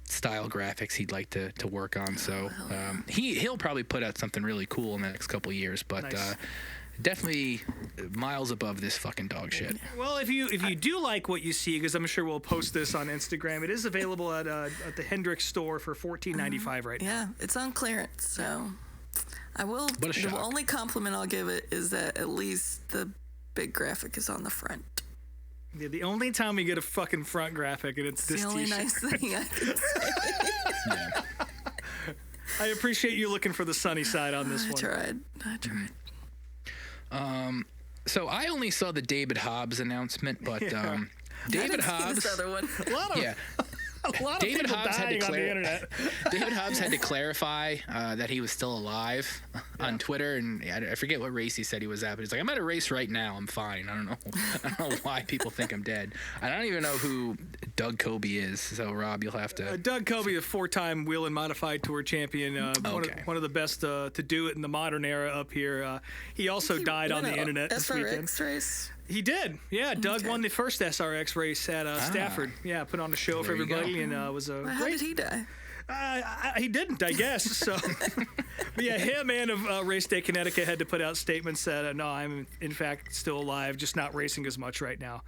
style graphics he'd like to work on. So he'll probably put out something really cool in the next couple of years, but nice. Definitely miles above this fucking dog shit. Well, if you do like what you see, because I'm sure we'll post this on Instagram, it is available at the Hendrick store for $14.95 right now. Yeah, it's on clearance, so I will. What a shock. The only compliment I'll give it is that at least the big graphic is on the front. Yeah, the only time we get a fucking front graphic, and it's this the only t-shirt. nice thing I can say. Yeah. I appreciate you looking for the sunny side on this I one. tried. So I only saw the David Hobbs announcement, but David I didn't see Hobbs. this other one. A lot of David people Hobbs had dying to on the internet. David Hobbs had to clarify that he was still alive on Twitter, and I forget what race he said he was at, but he's like, I'm at a race right now, I'm fine. I don't know why people think I'm dead. I don't even know who Doug Coby is, so Rob, you'll have to... Doug Coby, a four-time Wheel and Modified Tour champion, one of the best to do it in the modern era up here. He also died on the internet this weekend. SRX race. He did, yeah. Doug won the first SRX race at Stafford. Yeah, put on a show for everybody, and was a How did he die? He didn't, I guess. So, but yeah, him and Race Day Connecticut had to put out statements that no, I'm in fact still alive, just not racing as much right now.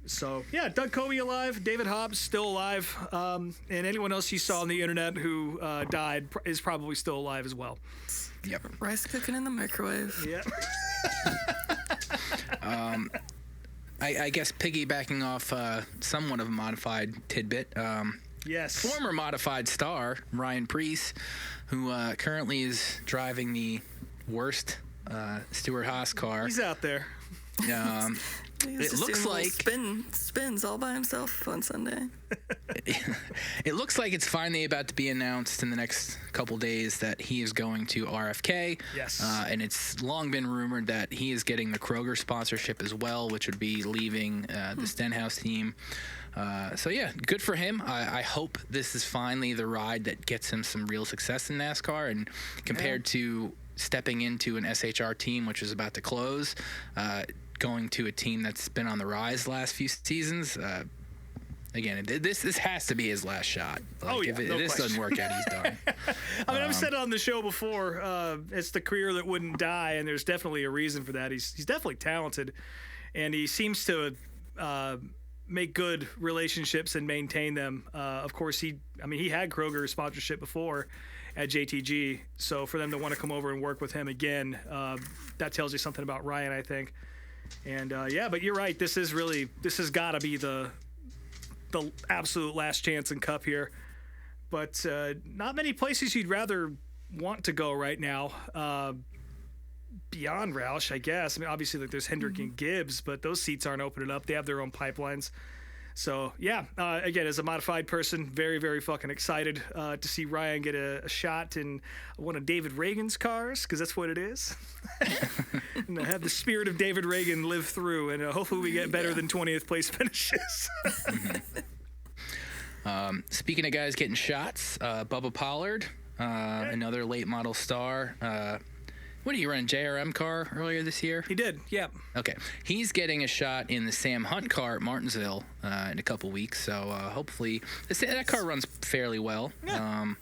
So yeah, Doug Coby alive, David Hobbs still alive, and anyone else you saw on the internet who died is probably still alive as well. Yep. Rice cooking in the microwave. Yeah. I guess piggybacking off somewhat of a modified tidbit. Yes. Former modified star Ryan Preece, who currently is driving the worst Stuart Haas car. He's out there. It looks like spins all by himself on Sunday. It looks like it's finally about to be announced in the next couple days that he is going to RFK. Yes. And it's long been rumored that he is getting the Kroger sponsorship as well, which would be leaving the Stenhouse team. So yeah, good for him. I hope this is finally the ride that gets him some real success in NASCAR, and compared to stepping into an SHR team, which is about to close, going to a team that's been on the rise the last few seasons. Again, this has to be his last shot. Like, if this doesn't work out, he's done. I mean, I've said it on the show before. It's the career that wouldn't die, and there's definitely a reason for that. He's definitely talented, and he seems to make good relationships and maintain them. Of course, he had Kroger sponsorship before at JTG, so for them to want to come over and work with him again, that tells you something about Ryan, I think. And but you're right. This has got to be the absolute last chance in Cup here. But not many places you'd rather want to go right now. Beyond Roush, I guess. I mean, obviously, like there's Hendrick and Gibbs, but those seats aren't opening up. They have their own pipelines. So, again, as a modified person, very, very fucking excited to see Ryan get a shot in one of David Reagan's cars, because that's what it is. And have the spirit of David Reagan live through, and hopefully we get better than 20th place finishes. Speaking of guys getting shots, Bubba Pollard, another late model star. What did he run, a JRM car earlier this year? He did, yeah. Okay. He's getting a shot in the Sam Hunt car at Martinsville in a couple weeks, so hopefully that car runs fairly well. Yeah.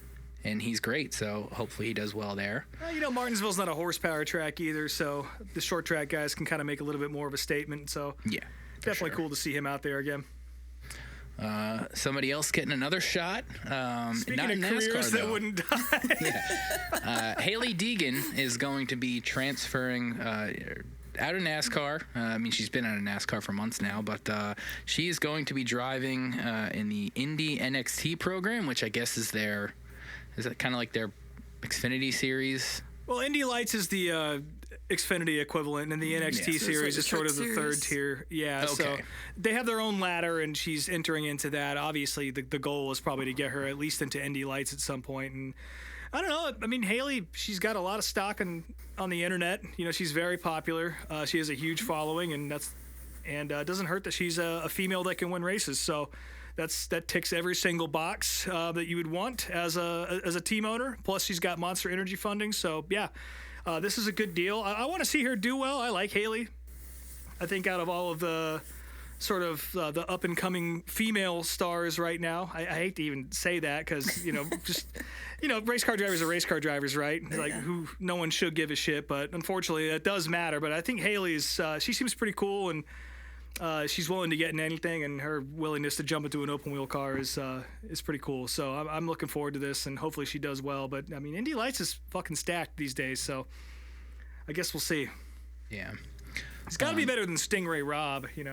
And he's great, so hopefully he does well there. Martinsville's not a horsepower track either, so the short track guys can kind of make a little bit more of a statement, so yeah, definitely cool to see him out there again. Somebody else getting another shot. Speaking not of in careers NASCAR, that though. wouldn't die. Haley Deegan is going to be transferring out of NASCAR. She's been out of NASCAR for months now, but she is going to be driving in the Indy NXT program, which I guess is that kind of like their Xfinity series? Well, Indy Lights is the Xfinity equivalent, and the NXT series is sort of the third tier. Yeah, okay. So they have their own ladder, and she's entering into that. Obviously, the goal is probably to get her at least into Indy Lights at some point. And I don't know. I mean, Haley, she's got a lot of stock on the internet. She's very popular. She has a huge following, and it doesn't hurt that she's a female that can win races. So that ticks every single box that you would want as a team owner. Plus, she's got Monster Energy funding. So yeah. This is a good deal. I want to see her do well. I like Haley. I think out of all of the sort of the up-and-coming female stars right now, I hate to even say that because, race car drivers are race car drivers, right? Like, who no one should give a shit, but unfortunately that does matter. But I think Haley's, she seems pretty cool, and she's willing to get in anything, and her willingness to jump into an open-wheel car is pretty cool. So I'm looking forward to this, and hopefully she does well. But, I mean, Indy Lights is fucking stacked these days, so I guess we'll see. Yeah. It's got to be better than Stingray Rob, I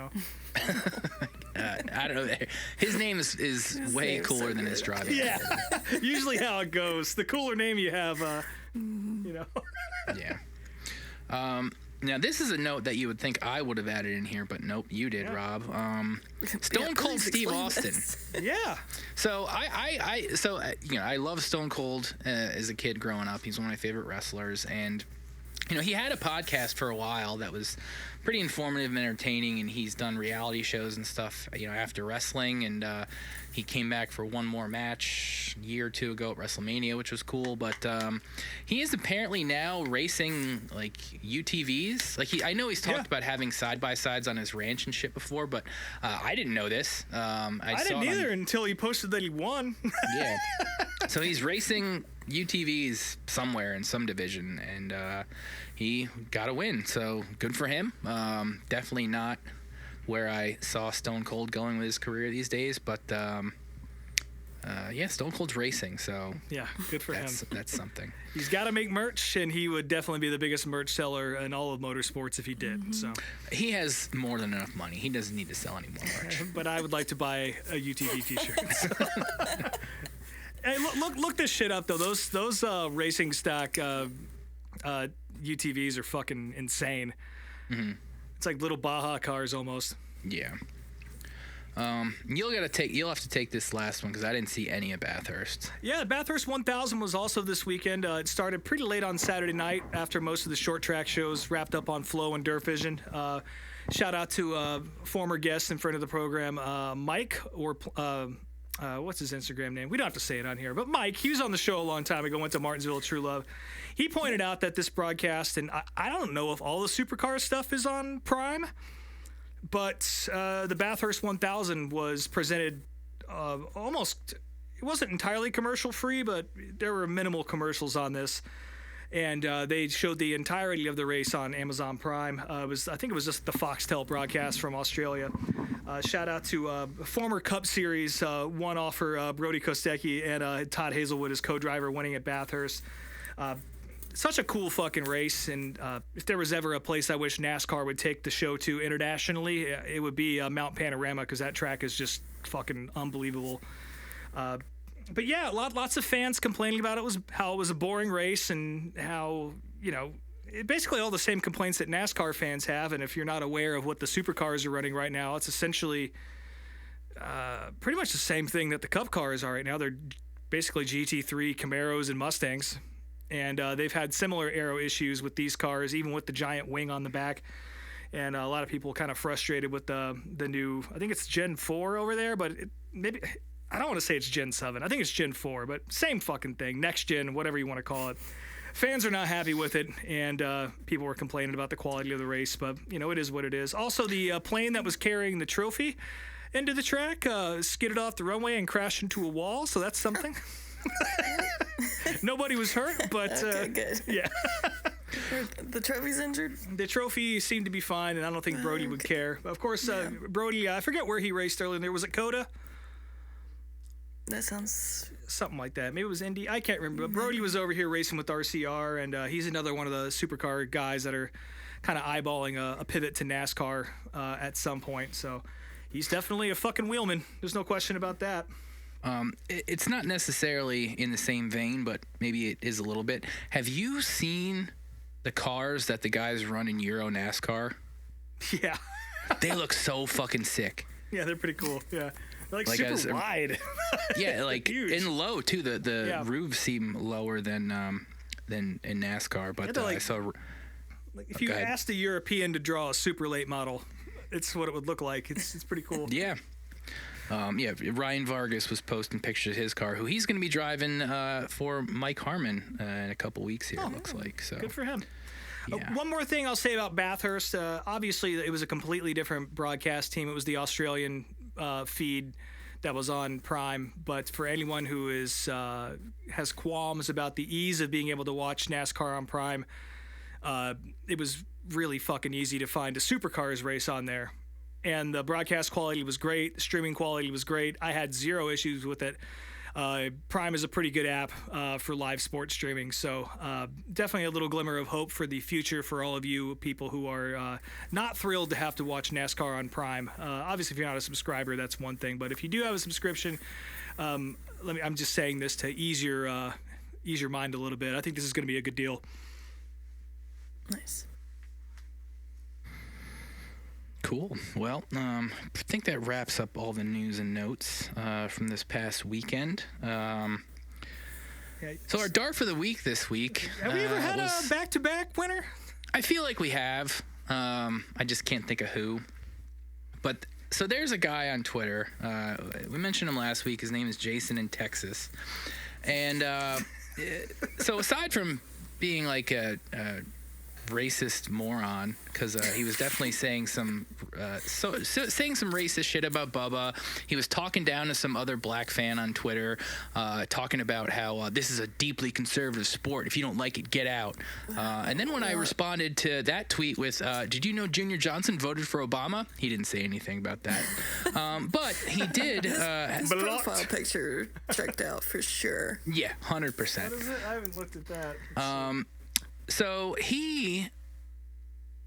don't know. His name is way cooler than his driving. Yeah. Usually how it goes. The cooler name you have, Yeah. Now, this is a note that you would think I would have added in here, but nope, you did, Rob. Stone Cold Steve Austin. Yeah. So I love Stone Cold as a kid growing up. He's one of my favorite wrestlers, and he had a podcast for a while that was pretty informative and entertaining, and he's done reality shows and stuff, after wrestling, and he came back for one more match a year or two ago at WrestleMania, which was cool. But he is apparently now racing like UTVs. Like I know he's talked about having side-by-sides on his ranch and shit before, but I didn't know this. I didn't either until he posted that he won. Yeah. So he's racing UTVs somewhere in some division, and he got a win. So good for him. Definitely not where I saw Stone Cold going with his career these days, but Stone Cold's racing, so yeah, good for him. That's something. He's got to make merch, and he would definitely be the biggest merch seller in all of motorsports if he did. Mm-hmm. So he has more than enough money. He doesn't need to sell any more merch. But I would like to buy a UTV T-shirt. Hey, look this shit up though. Those racing stock UTVs are fucking insane. Mm-hmm. It's like little Baja cars almost. Yeah. You'll have to take this last one because I didn't see any of Bathurst. Yeah, Bathurst 1000 was also this weekend. It started pretty late on Saturday night after most of the short track shows wrapped up on Flow and Dirt Vision. Shout out to former guest and friend of the program, Mike, or what's his Instagram name? We don't have to say it on here, but Mike, he was on the show a long time ago, went to Martinsville, Truelove. He pointed out that this broadcast, and I don't know if all the supercar stuff is on Prime, but the Bathurst 1000 was presented almost, it wasn't entirely commercial free, but there were minimal commercials on this. and they showed the entirety of the race on Amazon Prime. I think it was just the Foxtel broadcast from Australia. Shout out to former Cup Series one-offer Brody Kostecki and Todd Hazelwood as co-driver winning at Bathurst. Such a cool fucking race, and if there was ever a place I wish NASCAR would take the show to internationally, it would be Mount Panorama, because that track is just fucking unbelievable. But yeah, lots of fans complaining about how it was a boring race, and how, basically all the same complaints that NASCAR fans have. And if you're not aware of what the supercars are running right now, it's essentially pretty much the same thing that the Cup cars are right now. They're basically GT3 Camaros and Mustangs. And they've had similar aero issues with these cars, even with the giant wing on the back. And a lot of people kind of frustrated with the new, I think it's Gen 4 over there, but maybe, I don't want to say it's Gen 7. I think it's Gen 4, but same fucking thing. Next gen, whatever you want to call it. Fans are not happy with it, and people were complaining about the quality of the race, but, it is what it is. Also, the plane that was carrying the trophy into the track skidded off the runway and crashed into a wall, so that's something. Nobody was hurt, but okay, good. Yeah. The trophy's injured? The trophy seemed to be fine, and I don't think Brody would care. Of course, Brody, I forget where he raced earlier. There was it Coda? That sounds... Something like that. Maybe it was Indy. I can't remember. But Brody was over here racing with RCR, and he's another one of the supercar guys that are kind of eyeballing a pivot to NASCAR at some point. So he's definitely a fucking wheelman. There's no question about that. It's not necessarily in the same vein, but maybe it is a little bit. Have you seen the cars that the guys run in Euro NASCAR? Yeah. They look so fucking sick. Yeah, they're pretty cool. Yeah. They're like super wide. Yeah, like huge. And low too. The roofs seem lower than in NASCAR, but like, I saw. If you asked a European to draw a super late model, it's what it would look like. It's pretty cool. Yeah. Ryan Vargas was posting pictures of his car, who he's going to be driving for Mike Harmon in a couple weeks here, it looks like. So good for him. Yeah. One more thing I'll say about Bathurst. Obviously, it was a completely different broadcast team. It was the Australian feed that was on Prime. But for anyone who has qualms about the ease of being able to watch NASCAR on Prime, it was really fucking easy to find a supercars race on there. And the broadcast quality was great. The streaming quality was great. I had zero issues with it. Prime is a pretty good app for live sports streaming. So definitely a little glimmer of hope for the future for all of you people who are not thrilled to have to watch NASCAR on Prime. Obviously, if you're not a subscriber, that's one thing. But if you do have a subscription, I'm just saying this to ease your mind a little bit. I think this is going to be a good deal. Nice. Cool. Well, I think that wraps up all the news and notes from this past weekend. So our DARF of the week this week. Have we ever had a back-to-back winner? I feel like we have. I just can't think of who. But so there's a guy on Twitter. We mentioned him last week. His name is Jason in Texas. And so aside from being like a racist moron, because he was definitely saying some saying some racist shit about Bubba. He was talking down to some other black fan on Twitter, talking about how this is a deeply conservative sport. If you don't like it, get out. And then when I responded to that tweet with, did you know Junior Johnson voted for Obama? He didn't say anything about that. But he did. His profile picture checked out for sure. Yeah, 100%. What is it? I haven't looked at that. So he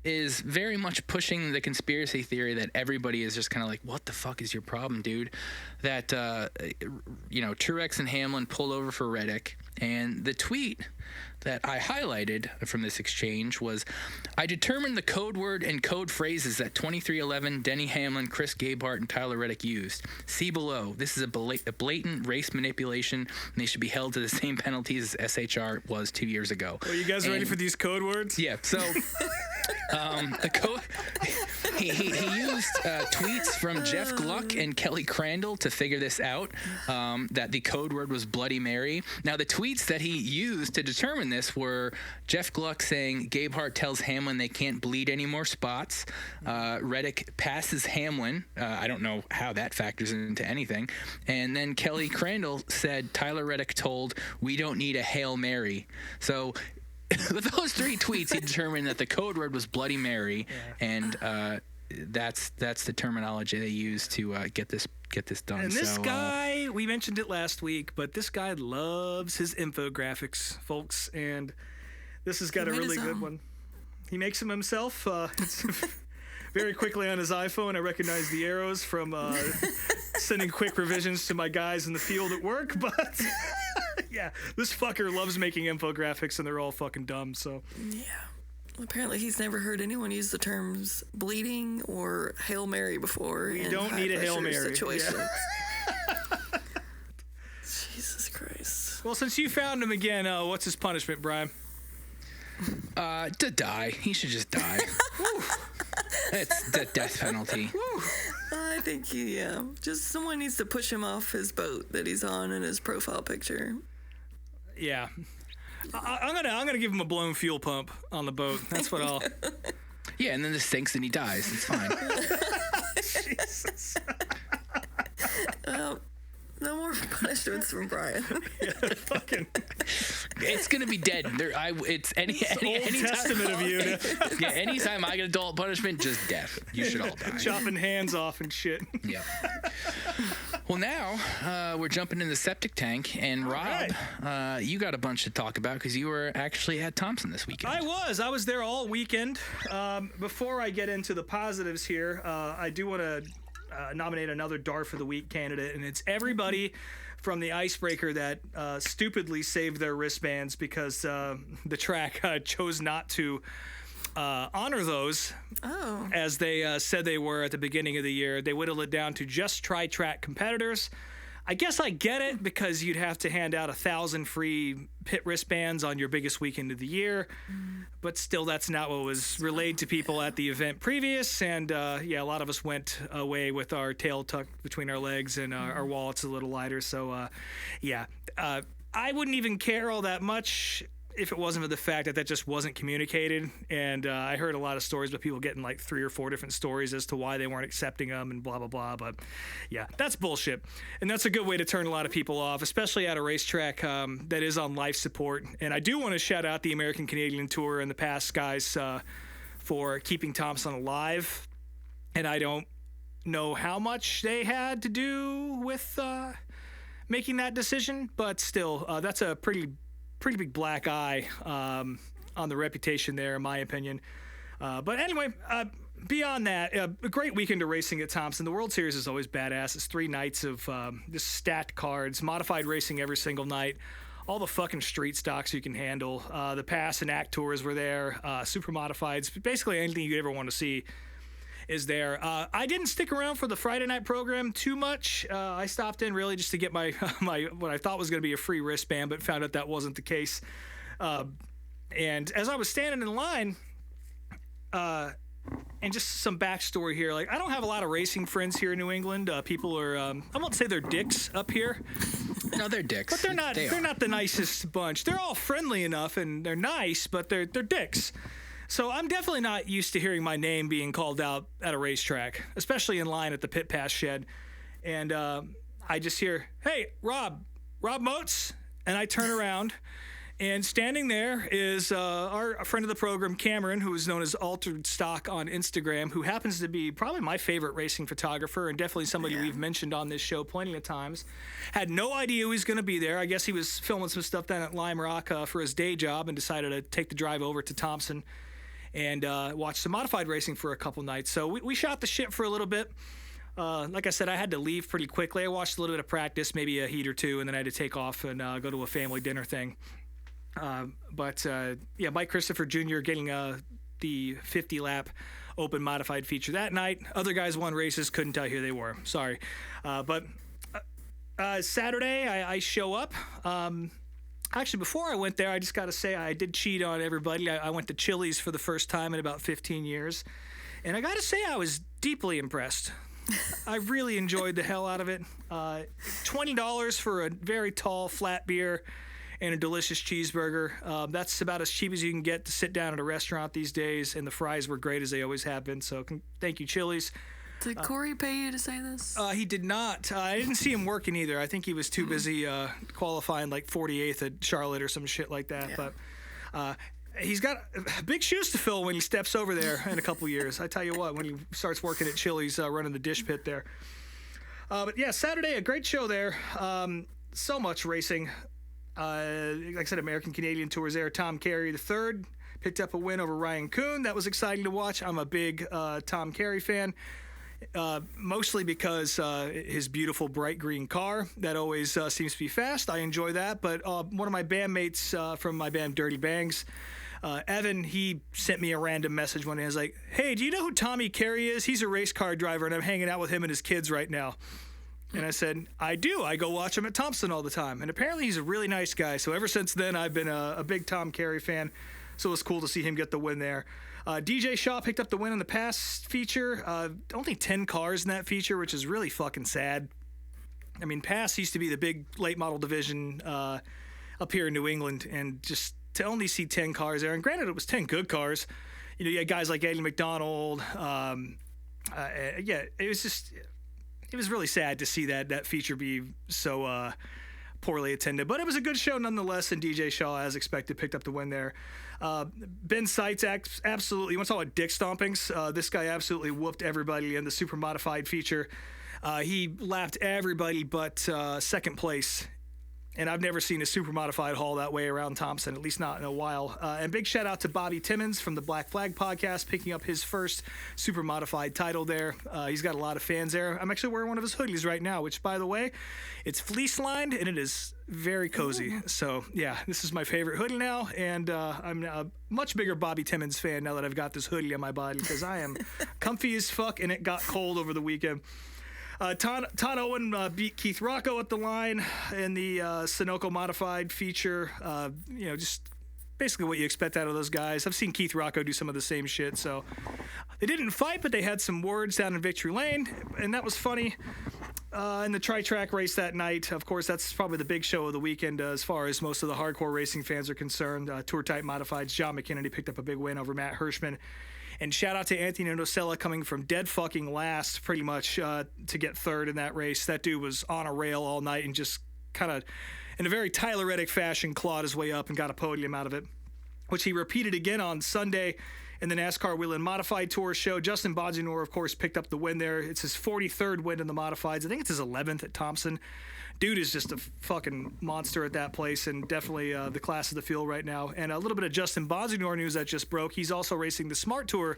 is very much pushing the conspiracy theory that everybody is just kind of like, what the fuck is your problem, dude? That, Truex and Hamlin pulled over for Reddick. And the tweet that I highlighted from this exchange was, I determined the code word and code phrases that 2311, Denny Hamlin, Chris Gabehart, and Tyler Reddick used. See below. This is a blatant race manipulation, and they should be held to the same penalties as SHR was 2 years ago. Are you guys ready for these code words? Yeah, so the code... He used tweets from Jeff Gluck and Kelly Crandall to figure this out, that the code word was Bloody Mary. Now, the tweets that he used to determine this were Jeff Gluck saying Gabehart tells Hamlin they can't bleed any more spots. Reddick passes Hamlin. I don't know how that factors into anything. And then Kelly Crandall said Tyler Reddick told, we don't need a Hail Mary. So with those 3 tweets, he determined that the code word was Bloody Mary, and that's the terminology they use to get this done. And this guy, we mentioned it last week, but this guy loves his infographics, folks, and this has got a really good one. He makes them himself. It's very quickly on his iPhone. I recognize the arrows from sending quick revisions to my guys in the field at work, but yeah, this fucker loves making infographics, and they're all fucking dumb, so. Yeah. Apparently, he's never heard anyone use the terms bleeding or Hail Mary before. We don't need a Hail Mary. Situations. Yeah. Jesus Christ. Well, since you found him again, what's his punishment, Brien? To die. He should just die. It's the death penalty. I think just someone needs to push him off his boat that he's on in his profile picture. Yeah. I'm gonna give him a blown fuel pump on the boat. That's what I'll. Yeah, and then this sinks and he dies. It's fine. Jesus. No more punishments from Brien. Yeah, fucking. It's gonna be dead. It's any testament of you. Yeah, anytime I get adult punishment, just death. You should all die. Chopping hands off and shit. Yeah. Well, now we're jumping in the septic tank, and Rob, you got a bunch to talk about because you were actually at Thompson this weekend. I was there all weekend. Before I get into the positives here, I do want to nominate another DARF of the Week candidate, and it's everybody from the icebreaker that stupidly saved their wristbands because the track chose not to honor those as they said they were at the beginning of the year. They whittled it down to just tri-track competitors. I guess I get it because you'd have to hand out 1,000 free pit wristbands on your biggest weekend of the year. But still, that's not what was relayed to people at the event previous. And a lot of us went away with our tail tucked between our legs and our wallets a little lighter. So, I wouldn't even care all that much if it wasn't for the fact that just wasn't communicated. And I heard a lot of stories about people getting like 3 or 4 different stories as to why they weren't accepting them and blah, blah, blah. But yeah, that's bullshit. And that's a good way to turn a lot of people off, especially at a racetrack that is on life support. And I do want to shout out the American Canadian Tour and the past guys for keeping Thompson alive. And I don't know how much they had to do with making that decision, but still, that's a pretty big black eye on the reputation there, in my opinion. But anyway, beyond that, a great weekend of racing at Thompson. The World Series is always badass. It's 3 nights of just stacked cards, modified racing every single night, all the fucking street stocks you can handle. The Pass and Act Tours were there, super modifieds, basically anything you ever want to see is there. I didn't stick around for the Friday night program too much. I stopped in really just to get my what I thought was going to be a free wristband, but found out that wasn't the case. And as I was standing in line, and just some backstory here, like I don't have a lot of racing friends here in New England. People are, I won't say they're dicks up here. No, they're dicks. But they're not the nicest bunch. They're all friendly enough and they're nice, but they're dicks. So I'm definitely not used to hearing my name being called out at a racetrack, especially in line at the pit pass shed. And I just hear, "Hey, Rob Moats," and I turn around, and standing there is our friend of the program, Cameron, who is known as Altered Stock on Instagram, who happens to be probably my favorite racing photographer and definitely somebody we've mentioned on this show plenty of times. Had no idea he was going to be there. I guess he was filming some stuff down at Lime Rock for his day job and decided to take the drive over to Thompson and watch some modified racing for a couple nights. So we shot the shit for a little bit. Like I said, I had to leave pretty quickly. I watched a little bit of practice, maybe a heat or two, and then I had to take off and go to a family dinner thing. But Mike Christopher Jr. getting the 50-lap open modified feature that night. Other guys won races, couldn't tell you who they were. Sorry. But Saturday, I show up. Actually, before I went there, I just got to say I did cheat on everybody. I went to Chili's for the first time in about 15 years. And I got to say I was deeply impressed. I really enjoyed the hell out of it. $20 for a very tall, flat beer and a delicious cheeseburger. That's about as cheap as you can get to sit down at a restaurant these days. And the fries were great, as they always have been. So thank you, Chili's. Did Corey pay you to say this? He did not. I didn't see him working either. I think he was too busy qualifying like 48th at Charlotte or some shit like that. Yeah. But he's got big shoes to fill when he steps over there in a couple years. I tell you what, when he starts working at Chili's, running the dish pit there. But yeah, Saturday, a great show there. So much racing. Like I said, American Canadian Tours there. Tom Carey III picked up a win over Ryan Kuhn. That was exciting to watch. I'm a big Tom Carey fan. Mostly because his beautiful bright green car that always seems to be fast. I enjoy that. But one of my bandmates from my band Dirty Bangs, Evan, he sent me a random message one day. I was like, hey, do you know who Tommy Carey is? He's a race car driver, and I'm hanging out with him and his kids right now. And I said, I do. I go watch him at Thompson all the time. And apparently he's a really nice guy. So ever since then, I've been a big Tom Carey fan. So it was cool to see him get the win there. DJ Shaw picked up the win in the pass feature. Only 10 cars in that feature, which is really fucking sad. I mean, pass used to be the big late model division up here in New England, and just to only see 10 cars there. And granted, it was 10 good cars. You know, you had guys like Eddie McDonald. Yeah, it was really sad to see that feature be so poorly attended, but it was a good show nonetheless, and DJ Shaw, as expected, picked up the win there. Ben Seitz, absolutely, you want to talk about dick stompings? This guy absolutely whooped everybody in the super modified feature. He lapped everybody but second place, and I've never seen a super modified haul that way around Thompson, at least not in a while. And big shout out to Bobby Timmons from the Black Flag podcast, picking up his first super modified title there. He's got a lot of fans there. I'm actually wearing one of his hoodies right now, which, by the way, it's fleece lined and it is very cozy. So yeah, this is my favorite hoodie now, and I'm a much bigger Bobby Timmons fan now that I've got this hoodie on my body, because I am comfy as fuck, and it got cold over the weekend. Todd Owen beat Keith Rocco at the line in the Sunoco modified feature. You know, just basically what you expect out of those guys. I've seen Keith Rocco do some of the same shit. So they didn't fight, but they had some words down in Victory Lane, and that was funny. In the tri-track race that night, of course, that's probably the big show of the weekend as far as most of the hardcore racing fans are concerned. Tour type modifieds, John McKinney picked up a big win over Matt Hirschman. And shout out to Anthony Nocella coming from dead fucking last pretty much to get third in that race. That dude was on a rail all night and just kind of, in a very Tyler Reddick fashion, clawed his way up and got a podium out of it, which he repeated again on Sunday in the NASCAR Whelen Modified Tour show. Justin Bonsignor, of course, picked up the win there. It's his 43rd win in the Modifieds. I think it's his 11th at Thompson. Dude is just a fucking monster at that place, and definitely the class of the field right now. And a little bit of Justin Bonsignor news that just broke. He's also racing the Smart Tour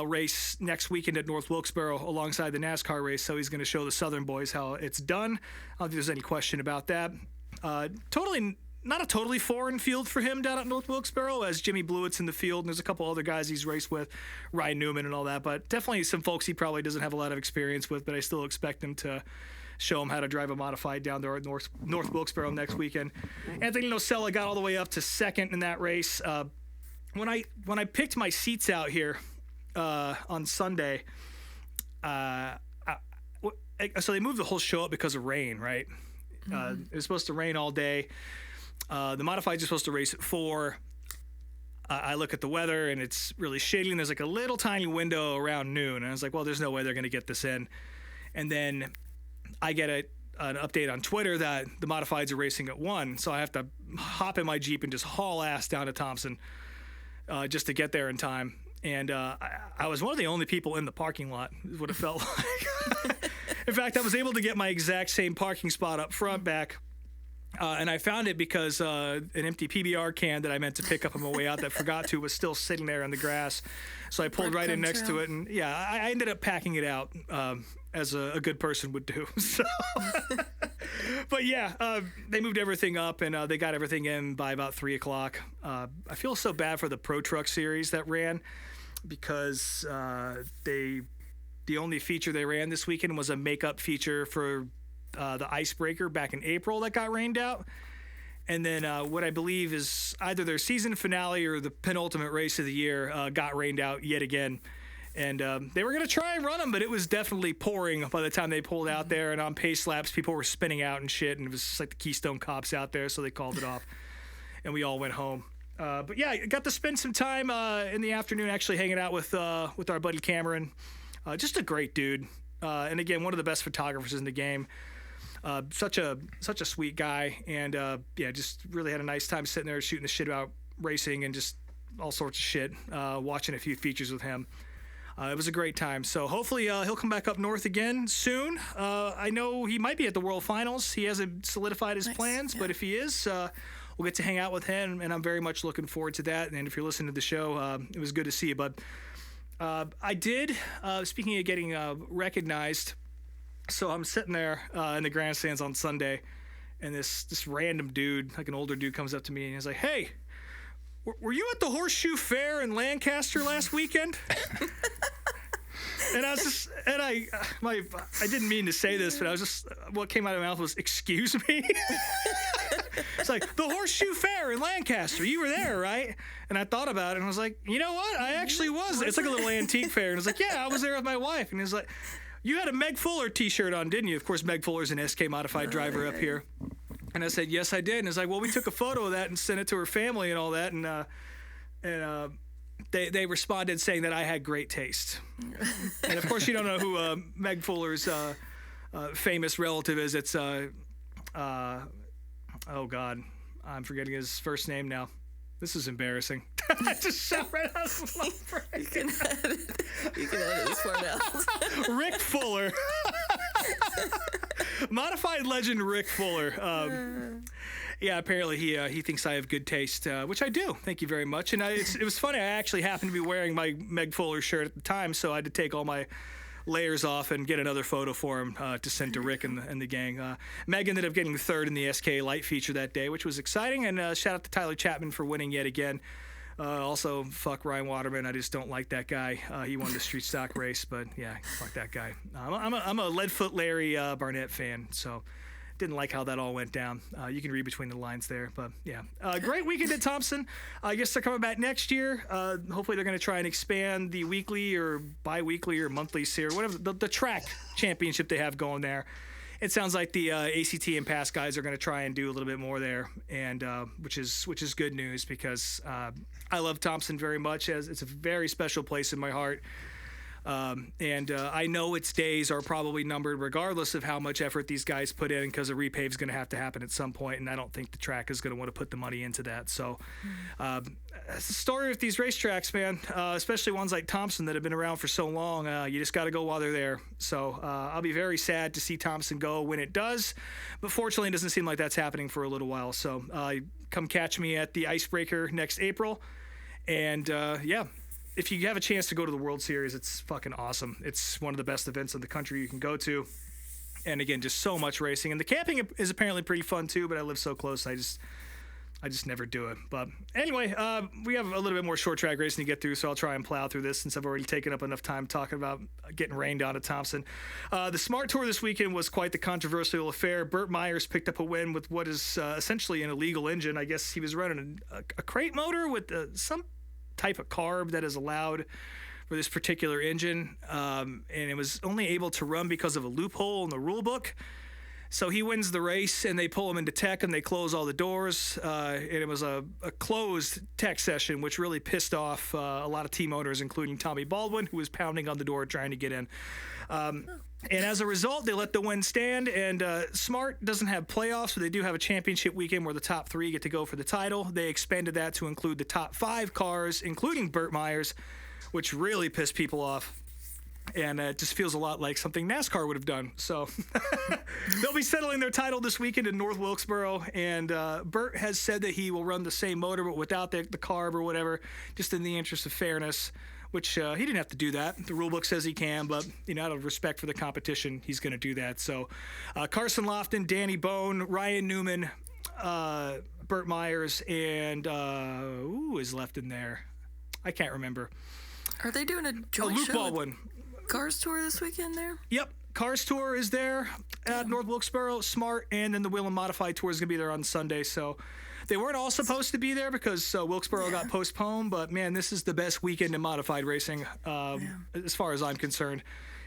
race next weekend at North Wilkesboro alongside the NASCAR race, so he's going to show the Southern boys how it's done. I don't think there's any question about that. Not a totally foreign field for him down at North Wilkesboro, as Jimmy Blewett's in the field, and there's a couple other guys he's raced with, Ryan Newman and all that, but definitely some folks he probably doesn't have a lot of experience with, but I still expect him to show him how to drive a modified down there at North Wilkesboro next weekend. Anthony Nocella got all the way up to second in that race. When I picked my seats out here on Sunday, so they moved the whole show up because of rain, right? It was supposed to rain all day. The modifieds are supposed to race at 4. I look at the weather and it's really shady, and there's like a little tiny window around noon, and I was like, well, there's no way they're going to get this in. And then I get an update on Twitter that the modifieds are racing at 1, so I have to hop in my Jeep and just haul ass down to Thompson just to get there in time. And I was one of the only people in the parking lot, is what it felt like. In fact, I was able to get my exact same parking spot up front back. And I found it because an empty PBR can that I meant to pick up on my way out that forgot to was still sitting there on the grass. So I pulled right in next to it. And yeah, I ended up packing it out as a good person would do. So, but yeah, they moved everything up and they got everything in by about 3 o'clock. I feel so bad for the Pro Truck Series that ran, because the only feature they ran this weekend was a makeup feature for the Icebreaker back in April that got rained out. And then what I believe is either their season finale or the penultimate race of the year got rained out yet again. And they were going to try and run them, but it was definitely pouring by the time they pulled out there. And on pace laps, people were spinning out and shit. And it was just like the Keystone Cops out there, so they called it off. And we all went home. But yeah, I got to spend some time in the afternoon actually hanging out with our buddy Cameron. Just a great dude. And again, one of the best photographers in the game. Such a sweet guy, and yeah, just really had a nice time sitting there shooting the shit racing and just all sorts of shit, watching a few features with him. It was a great time. So hopefully he'll come back up north again soon. I know he might be at the World Finals. He hasn't solidified his plans, but if he is, we'll get to hang out with him, and I'm very much looking forward to that. And if you're listening to the show, it was good to see you, bud. I did, speaking of getting recognized, so I'm sitting there in the grandstands on Sunday, and this random dude, like an older dude, comes up to me, and he's like, "Hey, were you at the Horseshoe Fair in Lancaster last weekend?" And I was just, and I didn't mean to say this, but I was just, what came out of my mouth was, "Excuse me?" It's like, "The Horseshoe Fair in Lancaster, you were there, right?" And I thought about it, and I was like, you know what? I actually was. It's like a little antique fair. And I was like, yeah, I was there with my wife. And he was like, "You had a Meg Fuller t-shirt on, didn't you?" Of course, Meg Fuller's an SK modified driver up here. And I said, "Yes, I did." And it's like, "Well, we took a photo of that and sent it to her family and all that." And they responded saying that I had great taste. And of course, you don't know who Meg Fuller's famous relative is. It's oh God, I'm forgetting his first name now. This is embarrassing. I just shot right out of my brain. You can edit this part out. Rick Fuller. Modified legend Rick Fuller. Yeah, apparently he thinks I have good taste, which I do. Thank you very much. And it was funny. I actually happened to be wearing my Meg Fuller shirt at the time, so I had to take all my layers off and get another photo for him to send to Rick and the gang. Meg ended up getting third in the SK Light feature that day, which was exciting. And shout out to Tyler Chapman for winning yet again. Also, fuck Ryan Waterman. I just don't like that guy. He won the street stock race, but yeah, fuck that guy. I'm a Leadfoot Larry Barnett fan, so didn't like how that all went down. You can read between the lines there, but yeah. Great weekend at Thompson. I guess they're coming back next year. Hopefully they're going to try and expand the weekly or bi-weekly or monthly series, whatever, the track championship they have going there. It sounds like the ACT and PASS guys are going to try and do a little bit more there, and which is good news because I love Thompson very much. It's a very special place in my heart. And I know its days are probably numbered regardless of how much effort these guys put in, because a repave is going to have to happen at some point, and I don't think the track is going to want to put the money into that. So that's the story with these racetracks, man, especially ones like Thompson that have been around for so long. You just got to go while they're there. So I'll be very sad to see Thompson go when it does, but fortunately it doesn't seem like that's happening for a little while. So come catch me at the Icebreaker next April. And yeah, if you have a chance to go to the World Series, it's fucking awesome. It's one of the best events in the country you can go to. And again, just so much racing. And the camping is apparently pretty fun too, but I live so close, I just never do it. But anyway, we have a little bit more short track racing to get through, so I'll try and plow through this since I've already taken up enough time talking about getting rained on at Thompson. The Smart Tour this weekend was quite the controversial affair. Burt Myers picked up a win with what is essentially an illegal engine. I guess he was running a crate motor with some type of carb that is allowed for this particular engine, and it was only able to run because of a loophole in the rule book. So he wins the race, and they pull him into tech, and they close all the doors, and it was a closed tech session, which really pissed off a lot of team owners, including Tommy Baldwin, who was pounding on the door trying to get in. And as a result, they let the win stand, and Smart doesn't have playoffs, but they do have a championship weekend where the top three get to go for the title. They expanded that to include the top 5 cars, including Burt Myers, which really pissed people off. And it just feels a lot like something NASCAR would have done. So they'll be settling their title this weekend in North Wilkesboro, and Burt has said that he will run the same motor but without the carb or whatever, just in the interest of fairness. Which he didn't have to do that. The rule book says he can, but out of respect for the competition, he's going to do that. So Carson Lofton, Danny Bone, Ryan Newman, Burt Myers, and who is left in there? I can't remember. Are they doing a joint Luke show Baldwin. Cars Tour this weekend there? Yep. Cars Tour is there at North Wilkesboro, Smart, and then the Wheel and Modified Tour is going to be there on Sunday. So they weren't all supposed to be there because Wilkesboro got postponed, but man, this is the best weekend in modified racing as far as I'm concerned.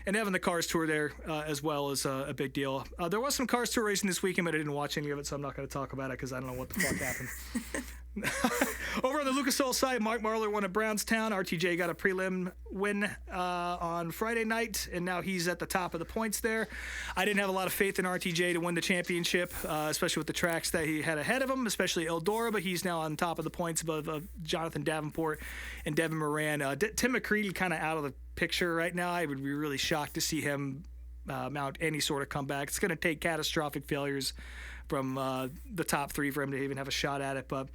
And having the Cars Tour there as well is a big deal. There was some Cars Tour racing this weekend, but I didn't watch any of it, so I'm not going to talk about it because I don't know what the fuck happened. Over on the Lucas Oil side, Mark Marler won at Brownstown. RTJ got a prelim win on Friday night, and now he's at the top of the points there. I didn't have a lot of faith in RTJ to win the championship, especially with the tracks that he had ahead of him, especially Eldora, but he's now on top of the points above Jonathan Davenport and Devin Moran. Tim McCready kind of out of the picture right now. I would be really shocked to see him mount any sort of comeback. It's going to take catastrophic failures from the top three for him to even have a shot at it, but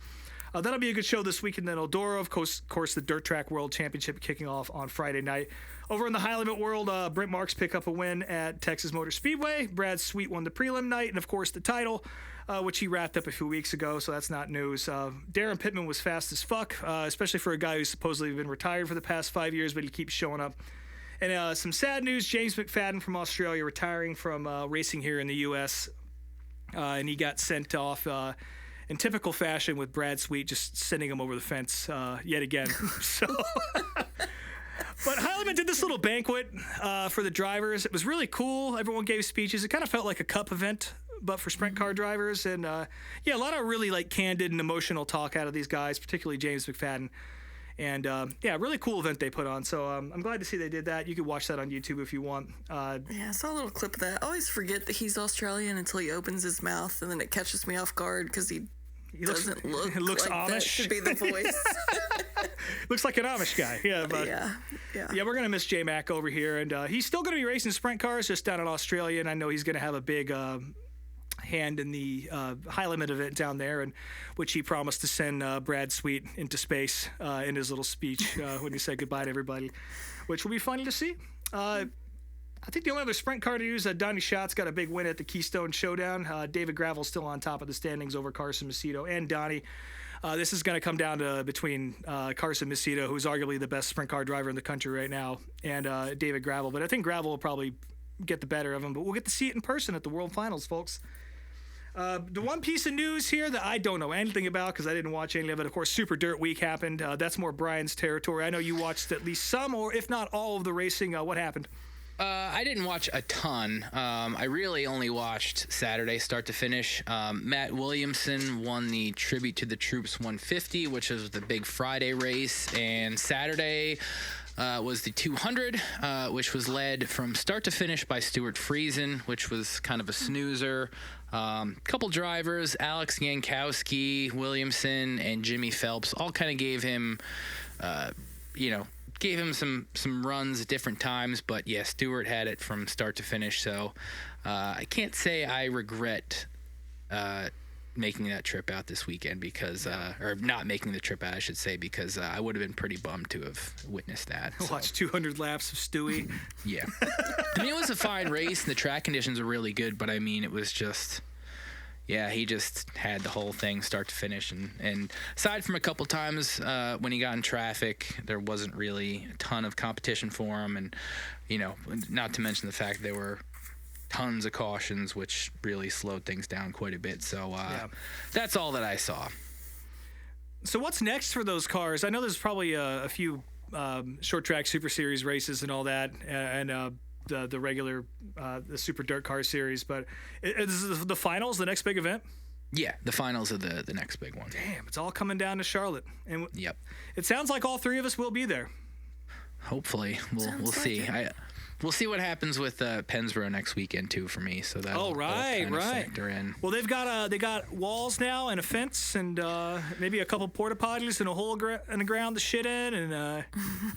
that'll be a good show this weekend in Eldora. Of course, the Dirt Track World Championship kicking off on Friday night. Over in the high limit world, Brent Marks picked up a win at Texas Motor Speedway. Brad Sweet won the prelim night, and of course the title, which he wrapped up a few weeks ago, so that's not news. Darren Pittman was fast as fuck, especially for a guy who's supposedly been retired for the past 5 years, but he keeps showing up. And some sad news, James McFadden from Australia retiring from racing here in the U.S., and he got sent off in typical fashion with Brad Sweet just sending him over the fence yet again. So, but High Limit did this little banquet for the drivers. It was really cool. Everyone gave speeches. It kind of felt like a cup event, but for sprint car drivers. And a lot of really like candid and emotional talk out of these guys, particularly James McFadden. And really cool event they put on. So I'm glad to see they did that. You can watch that on YouTube if you want. I saw a little clip of that. I always forget that he's Australian until he opens his mouth, and then it catches me off guard because he doesn't look like Amish. that should be the voice. Looks like an Amish guy. Yeah, but we're gonna miss J Mac over here, and he's still gonna be racing sprint cars just down in Australia. And I know he's gonna have a big hand in the high limit event down there, and which he promised to send Brad Sweet into space in his little speech when he said goodbye to everybody, which will be funny to see. I think the only other sprint car news, Donnie Schatz got a big win at the Keystone Showdown. David Gravel's still on top of the standings over Carson Macedo and Donnie. This is going to come down to between Carson Macedo, who's arguably the best sprint car driver in the country right now, and David Gravel. But I think Gravel will probably get the better of him. But we'll get to see it in person at the World Finals, folks. The one piece of news here that I don't know anything about because I didn't watch any of it, of course, Super Dirt Week happened. That's more Brian's territory. I know you watched at least some, or if not all, of the racing. What happened? I didn't watch a ton. I really only watched Saturday start to finish. Matt Williamson won the Tribute to the Troops 150, which was the big Friday race, and Saturday was the 200, which was led from start to finish by Stuart Friesen, which was kind of a snoozer. Couple drivers, Alex Yankowski, Williamson, and Jimmy Phelps, all kind of gave him, some runs at different times. But yeah, Stewart had it from start to finish. So I can't say I regret making that trip out this weekend because, or not making the trip out, I should say, because I would have been pretty bummed to have witnessed that. Watch 200 laps of Stewie. Yeah. I mean, it was a fine race and the track conditions were really good, but I mean, it was just, he just had the whole thing start to finish. And aside from a couple times when he got in traffic, there wasn't really a ton of competition for him. And, not to mention the fact there were tons of cautions, which really slowed things down quite a bit. So that's all that I saw. So what's next for those cars? I know there's probably a few short track Super Series races and all that, and the regular the Super Dirt Car Series, but is the finals the next big event? Yeah, the finals are the next big one. Damn, it's all coming down to Charlotte, and yep, it sounds like all three of us will be there. Hopefully, we'll see. We'll see what happens with Pennsboro next weekend too for me. So that right. factor in. Well, they got walls now and a fence and maybe a couple porta potties and a hole in the ground to shit in and a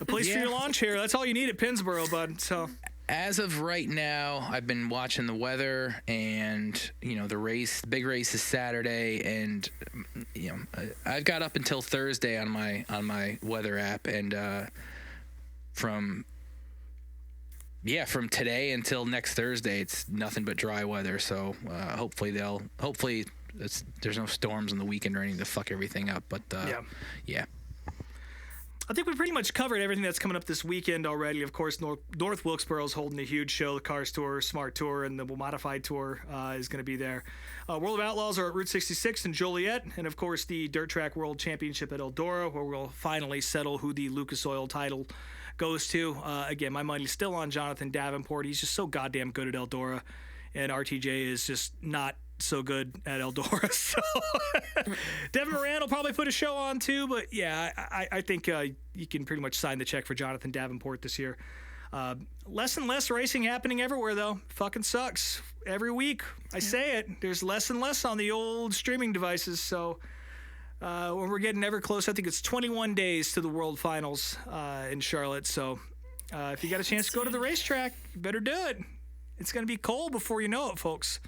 place for your lawn chair. That's all you need at Pennsboro, bud. So. As of right now, I've been watching the weather, and the big race is Saturday, and I've got up until Thursday on my weather app, and from today until next Thursday, it's nothing but dry weather. So hopefully there's no storms on the weekend or anything to fuck everything up. But yeah. I think we pretty much covered everything that's coming up this weekend already. Of course, North Wilkesboro is holding a huge show. The Cars Tour, Smart Tour, and the Modified Tour is going to be there. World of Outlaws are at Route 66 in Joliet. And, of course, the Dirt Track World Championship at Eldora, where we'll finally settle who the Lucas Oil title goes to. Again, my money's still on Jonathan Davenport. He's just so goddamn good at Eldora. And RTJ is just not so good at Eldora. So Devin Moran will probably put a show on too. But yeah, I think you can pretty much sign the check for Jonathan Davenport this year. Less and less racing happening everywhere, though. Fucking sucks. Every week, I say it. There's less and less on the old streaming devices. So when we're getting ever closer, I think it's 21 days to the World Finals in Charlotte. So if you got a chance to go to the racetrack, you better do it. It's going to be cold before you know it, folks.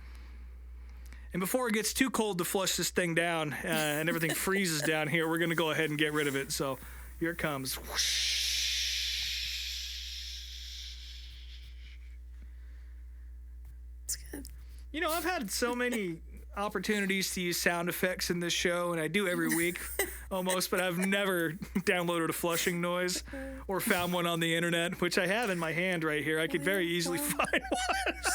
And before it gets too cold to flush this thing down and everything freezes down here, we're going to go ahead and get rid of it. So here it comes. Whoosh. It's good. You know, I've had so many opportunities to use sound effects in this show, and I do every week almost, but I've never downloaded a flushing noise or found one on the internet, which I have in my hand right here. I could very easily find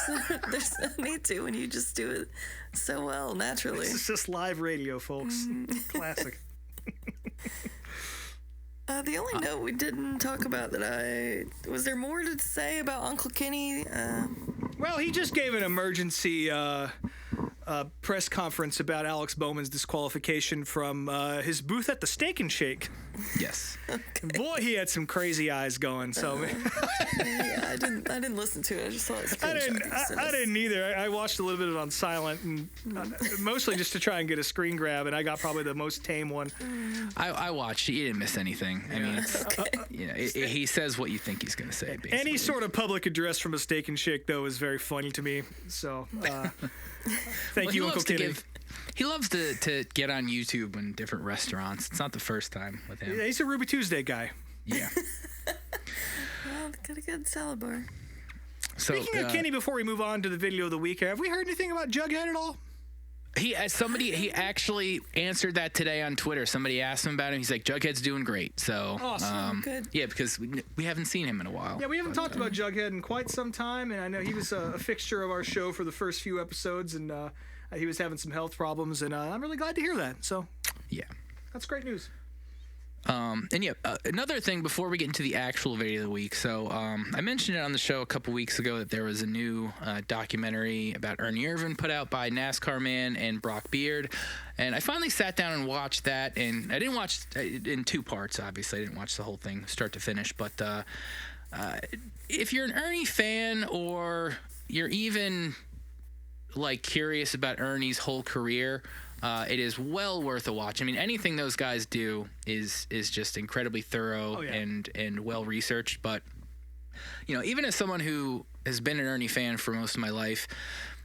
one. There's no need to when you just do it so well, naturally. This is just live radio, folks. Classic. The only note we didn't talk about was there more to say about Uncle Kenny? Well, he just gave an emergency press conference about Alex Bowman's disqualification from his booth at the Steak and Shake. Yes. And boy, he had some crazy eyes going. So Yeah, I didn't listen to it. I just saw it. I didn't either. I watched a little bit of it on silent, and mostly just to try and get a screen grab. And I got probably the most tame one. I watched. He didn't miss anything. I mean, it's, he says what you think he's going to say. Basically. Any sort of public address from a Steak and Shake, though, is very funny to me. So thank you, Uncle Kenny. He loves to get on YouTube in different restaurants. It's not the first time with him. Yeah, he's a Ruby Tuesday guy. Yeah. Well, got a good salad bar. So, Speaking of Kenny, before we move on to the video of the week, have we heard anything about Jughead at all? He actually answered that today on Twitter. Somebody asked him about him. He's like, Jughead's doing great. So, awesome. Good. Yeah, because we haven't seen him in a while. Yeah, we haven't talked about Jughead in quite some time, and I know he was a fixture of our show for the first few episodes, and he was having some health problems, and I'm really glad to hear that. So, yeah, that's great news. And yeah, another thing before we get into the actual video of the week. So I mentioned it on the show a couple weeks ago that there was a new documentary about Ernie Irvan put out by NASCAR man and Brock Beard. And I finally sat down and watched that. And I didn't watch it in two parts, obviously. I didn't watch the whole thing start to finish. But if you're an Ernie fan or you're even like curious about Ernie's whole career, it is well worth a watch. I mean, anything those guys do is just incredibly thorough and well researched. But you know, even as someone who has been an Ernie fan for most of my life,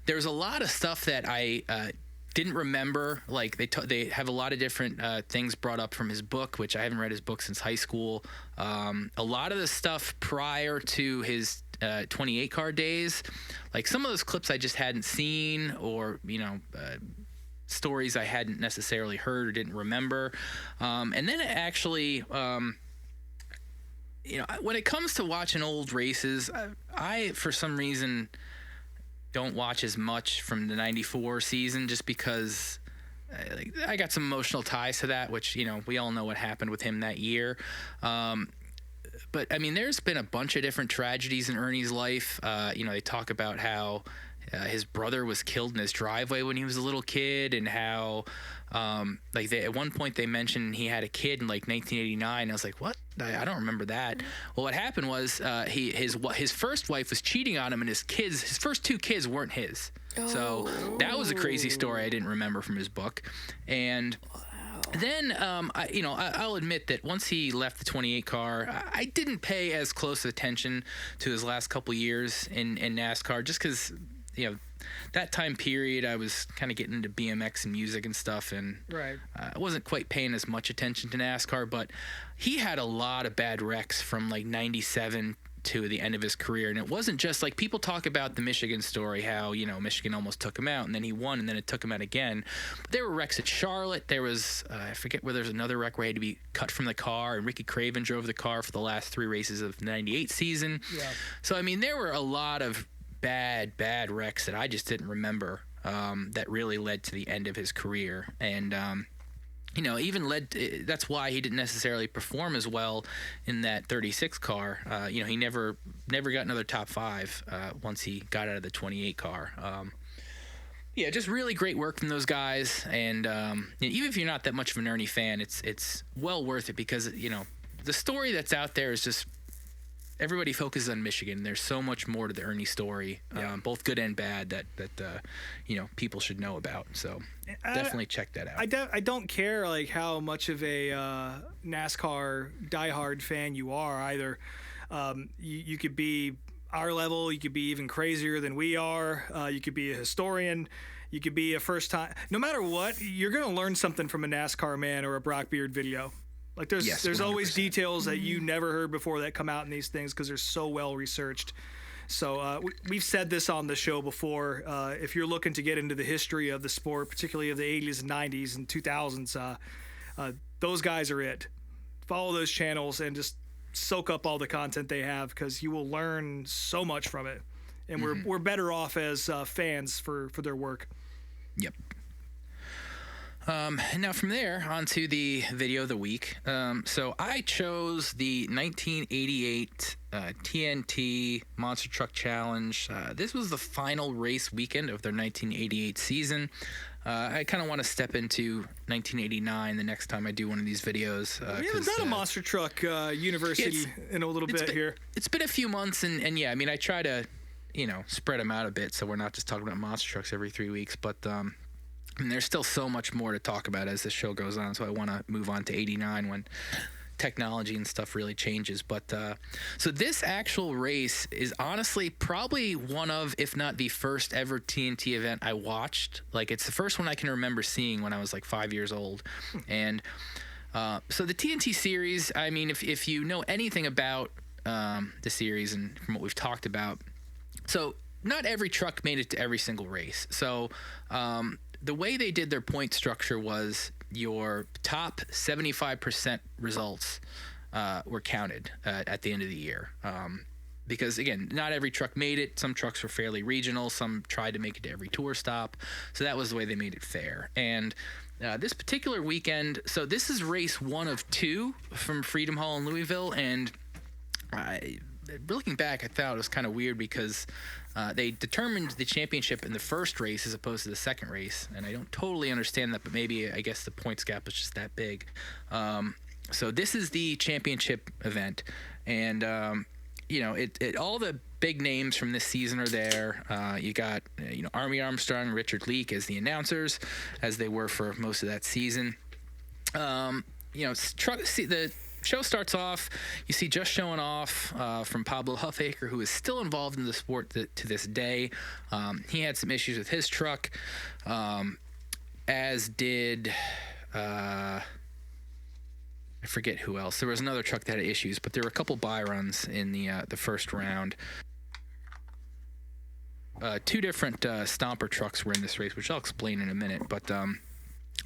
there's a lot of stuff that I didn't remember. Like they have a lot of different things brought up from his book, which I haven't read his book since high school. A lot of the stuff prior to his 28 car days, like some of those clips I just hadn't seen, or stories I hadn't necessarily heard or didn't remember. And then it actually, when it comes to watching old races, I for some reason don't watch as much from the 94 season just because I got some emotional ties to that, which, we all know what happened with him that year. But I mean, there's been a bunch of different tragedies in Ernie's life. They talk about how his brother was killed in his driveway when he was a little kid, and how at one point they mentioned he had a kid in like 1989. I was like, what? I don't remember that. Well, what happened was his first wife was cheating on him, and his first two kids weren't his. So that was a crazy story I didn't remember from his book. And then, I'll admit that once he left the 28 car, I didn't pay as close attention to his last couple years in NASCAR, just because, that time period I was kind of getting into BMX and music and stuff, and I wasn't quite paying as much attention to NASCAR. But he had a lot of bad wrecks from like 97 to the end of his career. And it wasn't just like people talk about the Michigan story, how, Michigan almost took him out and then he won and then it took him out again. But there were wrecks at Charlotte. There was, I forget where there's another wreck where he had to be cut from the car, and Ricky Craven drove the car for the last 3 races of the 98 season. Yeah. So, I mean, there were a lot of bad wrecks that I just didn't remember that really led to the end of his career. And, that's why he didn't necessarily perform as well in that 36 car. He never got another top 5 once he got out of the 28 car. Yeah, just really great work from those guys, and even if you're not that much of an Ernie fan, it's well worth it because the story that's out there is just everybody focuses on Michigan. There's so much more to the Ernie story, both good and bad, that people should know about. So definitely check that out. I don't care like how much of a NASCAR diehard fan you are either. You could be our level, you could be even crazier than we are, you could be a historian, you could be a first time, no matter what, you're going to learn something from a NASCAR man or a Brockbeard video. Like there's always details that you never heard before that come out in these things because they're so well researched. So we've said this on the show before. If you're looking to get into the history of the sport, particularly of the 80s and 90s and 2000s, those guys are it. Follow those channels and just soak up all the content they have because you will learn so much from it. And we're better off as fans for their work. Yep. Now from there on to the video of the week. So I chose the 1988 TNT Monster Truck Challenge. This was the final race weekend of their 1988 season. I kind of want to step into 1989 the next time I do one of these videos. We haven't done a Monster Truck University in a little bit here. It's been a few months, and yeah, I mean, I try to, spread them out a bit so we're not just talking about monster trucks every 3 weeks, but and there's still so much more to talk about as the show goes on, so I want to move on to 89 when technology and stuff really changes. But so this actual race is honestly probably one of, if not the first ever TNT event I watched. Like, it's the first one I can remember seeing when I was like 5 years old. And so the TNT series, I mean, if you know anything about the series and from what we've talked about, so not every truck made it to every single race. So the way they did their point structure was your top 75% results were counted at the end of the year. Because, again, not every truck made it. Some trucks were fairly regional. Some tried to make it to every tour stop. So that was the way they made it fair. And this particular weekend, so this is race 1 of 2 from Freedom Hall in Louisville. And looking back, I thought it was kind of weird because they determined the championship in the first race as opposed to the second race, and I don't totally understand that, but maybe I guess the points gap was just that big. So this is the championship event, and it all the big names from this season are there. You got Army Armstrong, Richard Leake as the announcers, as they were for most of that season. The show starts off, you see just showing off from Pablo Huffaker, who is still involved in the sport to this day. He had some issues with his truck, as did I forget who else. There was another truck that had issues, but there were a couple bye runs in the first round. 2 different Stomper trucks were in this race, which I'll explain in a minute, but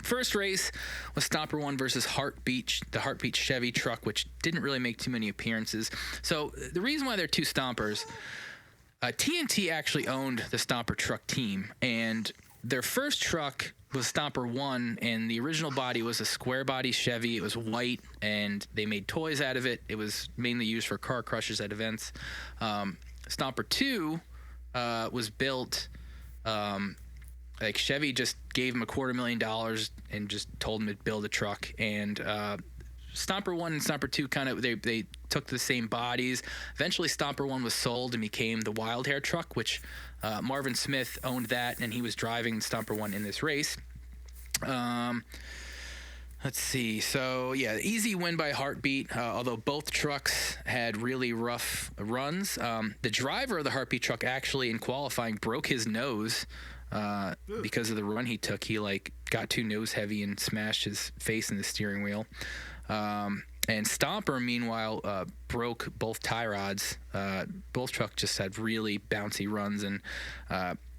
first race was Stomper 1 versus the Heartbeat Chevy truck, which didn't really make too many appearances. So the reason why there are 2 Stompers, TNT actually owned the Stomper truck team, and their first truck was Stomper 1, and the original body was a square body Chevy. It was white, and they made toys out of it. It was mainly used for car crushers at events. Stomper 2 was built... like Chevy just gave him $250,000 and just told him to build a truck. And Stomper 1 and Stomper 2 kind of they took the same bodies. Eventually, Stomper 1 was sold and became the Wild Hair truck, which Marvin Smith owned that, and he was driving Stomper 1 in this race. Let's see. So, yeah, easy win by Heartbeat, although both trucks had really rough runs. The driver of the Heartbeat truck actually, in qualifying, broke his nose. Because of the run he took. He got too nose heavy and smashed his face in the steering wheel. And Stomper, meanwhile, broke both tie rods. Both trucks just had really bouncy runs. And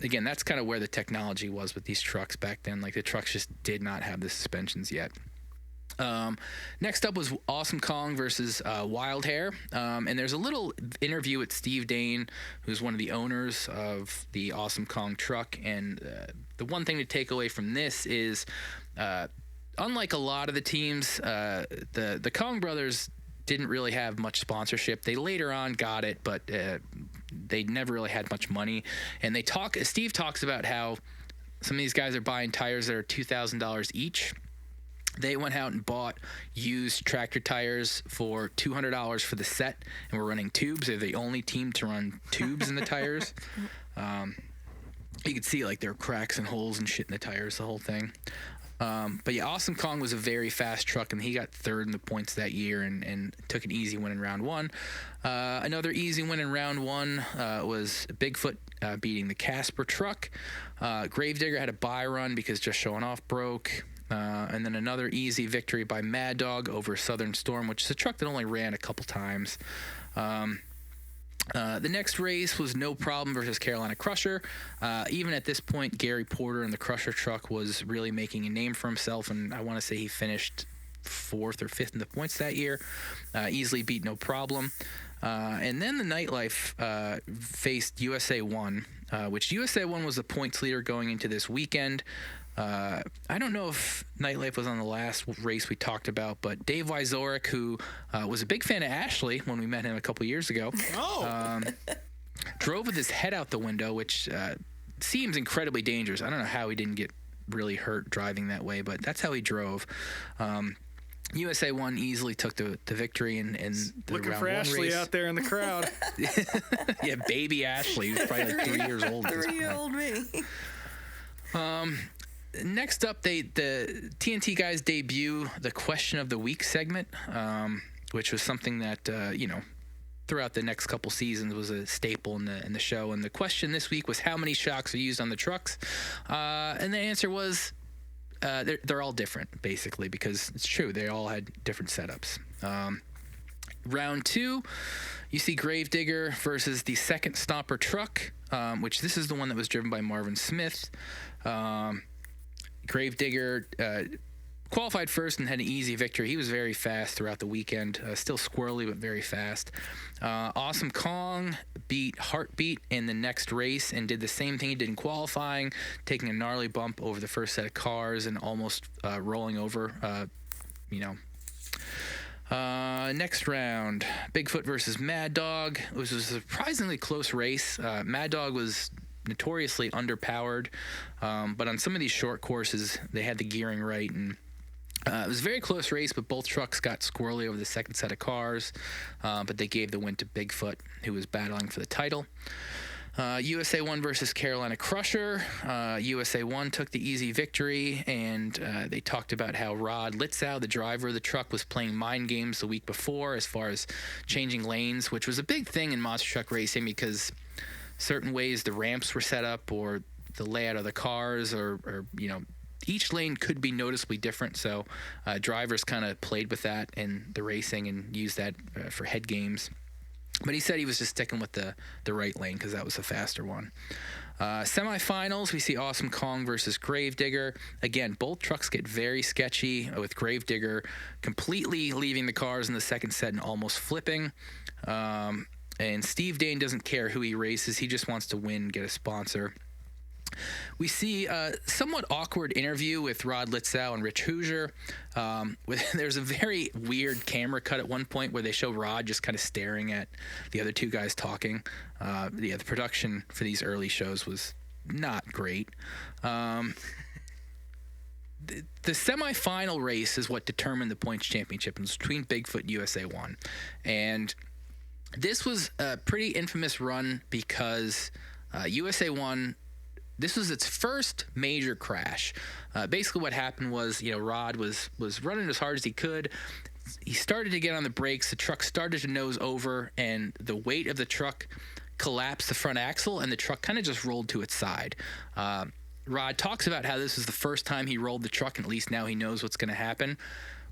again, that's kind of where the technology was with these trucks back then. Like, the trucks just did not have the suspensions yet. Next up was Awesome Kong versus Wild Hair. And there's a little interview with Steve Dane, who's one of the owners of the Awesome Kong truck. And the one thing to take away from this is, unlike a lot of the teams, the Kong brothers didn't really have much sponsorship. They later on got it, but they never really had much money. And Steve talks about how Some of these guys are buying tires that are $2,000 each. They went out and bought used tractor tires for $200 for the set, and we're running tubes. They're the only team to run tubes in the tires. You could see like there were cracks and holes and shit in the tires, the whole thing. But yeah, Awesome Kong was a very fast truck, and he got third in the points that year and took an easy win in round one. Another easy win in round one was Bigfoot beating the Casper truck. Gravedigger had a bye run because Just Showing Off broke. And then another easy victory by Mad Dog over Southern Storm, which is a truck that only ran a couple times. The next race was No Problem versus Carolina Crusher. Even at this point, Gary Porter in the Crusher truck was really making a name for himself, and I want to say he finished 4th or 5th in the points that year. Easily beat No Problem. And then the Nightlife faced USA 1, which USA 1 was the points leader going into this weekend. I don't know if Nightlife was on the last race we talked about, but Dave Wyzorek, who was a big fan of Ashley when we met him a couple years ago, drove with his head out the window, which seems incredibly dangerous. I don't know how he didn't get really hurt driving that way, but that's how he drove. USA 1 easily took the victory in the Looking round for one Ashley race. out there in the crowd. Yeah, baby Ashley. He was probably like 3 years old. At this point. 3-year-old me. Next up, the TNT guys debut the Question of the Week segment, which was something that throughout the next couple seasons was a staple in the show. And the question this week was how many shocks are used on the trucks, and the answer was they're all different, basically, because it's true, they all had different setups. Round 2, you see Gravedigger versus the Second Stomper truck, which this is the one that was driven by Marvin Smith. Gravedigger qualified first and had an easy victory. He was very fast throughout the weekend, still squirrely but very fast. Awesome Kong beat Heartbeat in the next race and did the same thing he did in qualifying, taking a gnarly bump over the first set of cars and almost rolling over. Next round, Bigfoot versus Mad Dog. It was a surprisingly close race. Mad Dog was notoriously underpowered, but on some of these short courses they had the gearing right, and it was a very close race, but both trucks got squirrely over the second set of cars, but they gave the win to Bigfoot, who was battling for the title. USA 1 versus Carolina Crusher. USA 1 took the easy victory, and they talked about how Rod Litzow, the driver of the truck, was playing mind games the week before as far as changing lanes, which was a big thing in monster truck racing because certain ways the ramps were set up or the layout of the cars or each lane could be noticeably different. So drivers kind of played with that in the racing and used that for head games. But he said he was just sticking with the right lane because that was the faster one. Semifinals, we see Awesome Kong versus Gravedigger. Again, both trucks get very sketchy, with Gravedigger completely leaving the cars in the second set and almost flipping. And Steve Dane doesn't care who he races. He just wants to win, get a sponsor. We see a somewhat awkward interview with Rod Litzow and Rich Hoosier. There's a very weird camera cut at one point where they show Rod just kind of staring at the other two guys talking. The production for these early shows was not great. The semifinal race is what determined the points championship. It was between Bigfoot and USA 1. And this was a pretty infamous run because USA 1, this was its first major crash. Basically what happened was, Rod was running as hard as he could. He started to get on the brakes. The truck started to nose over, and the weight of the truck collapsed the front axle, and the truck kind of just rolled to its side. Rod talks about how this was the first time he rolled the truck, and at least now he knows what's going to happen.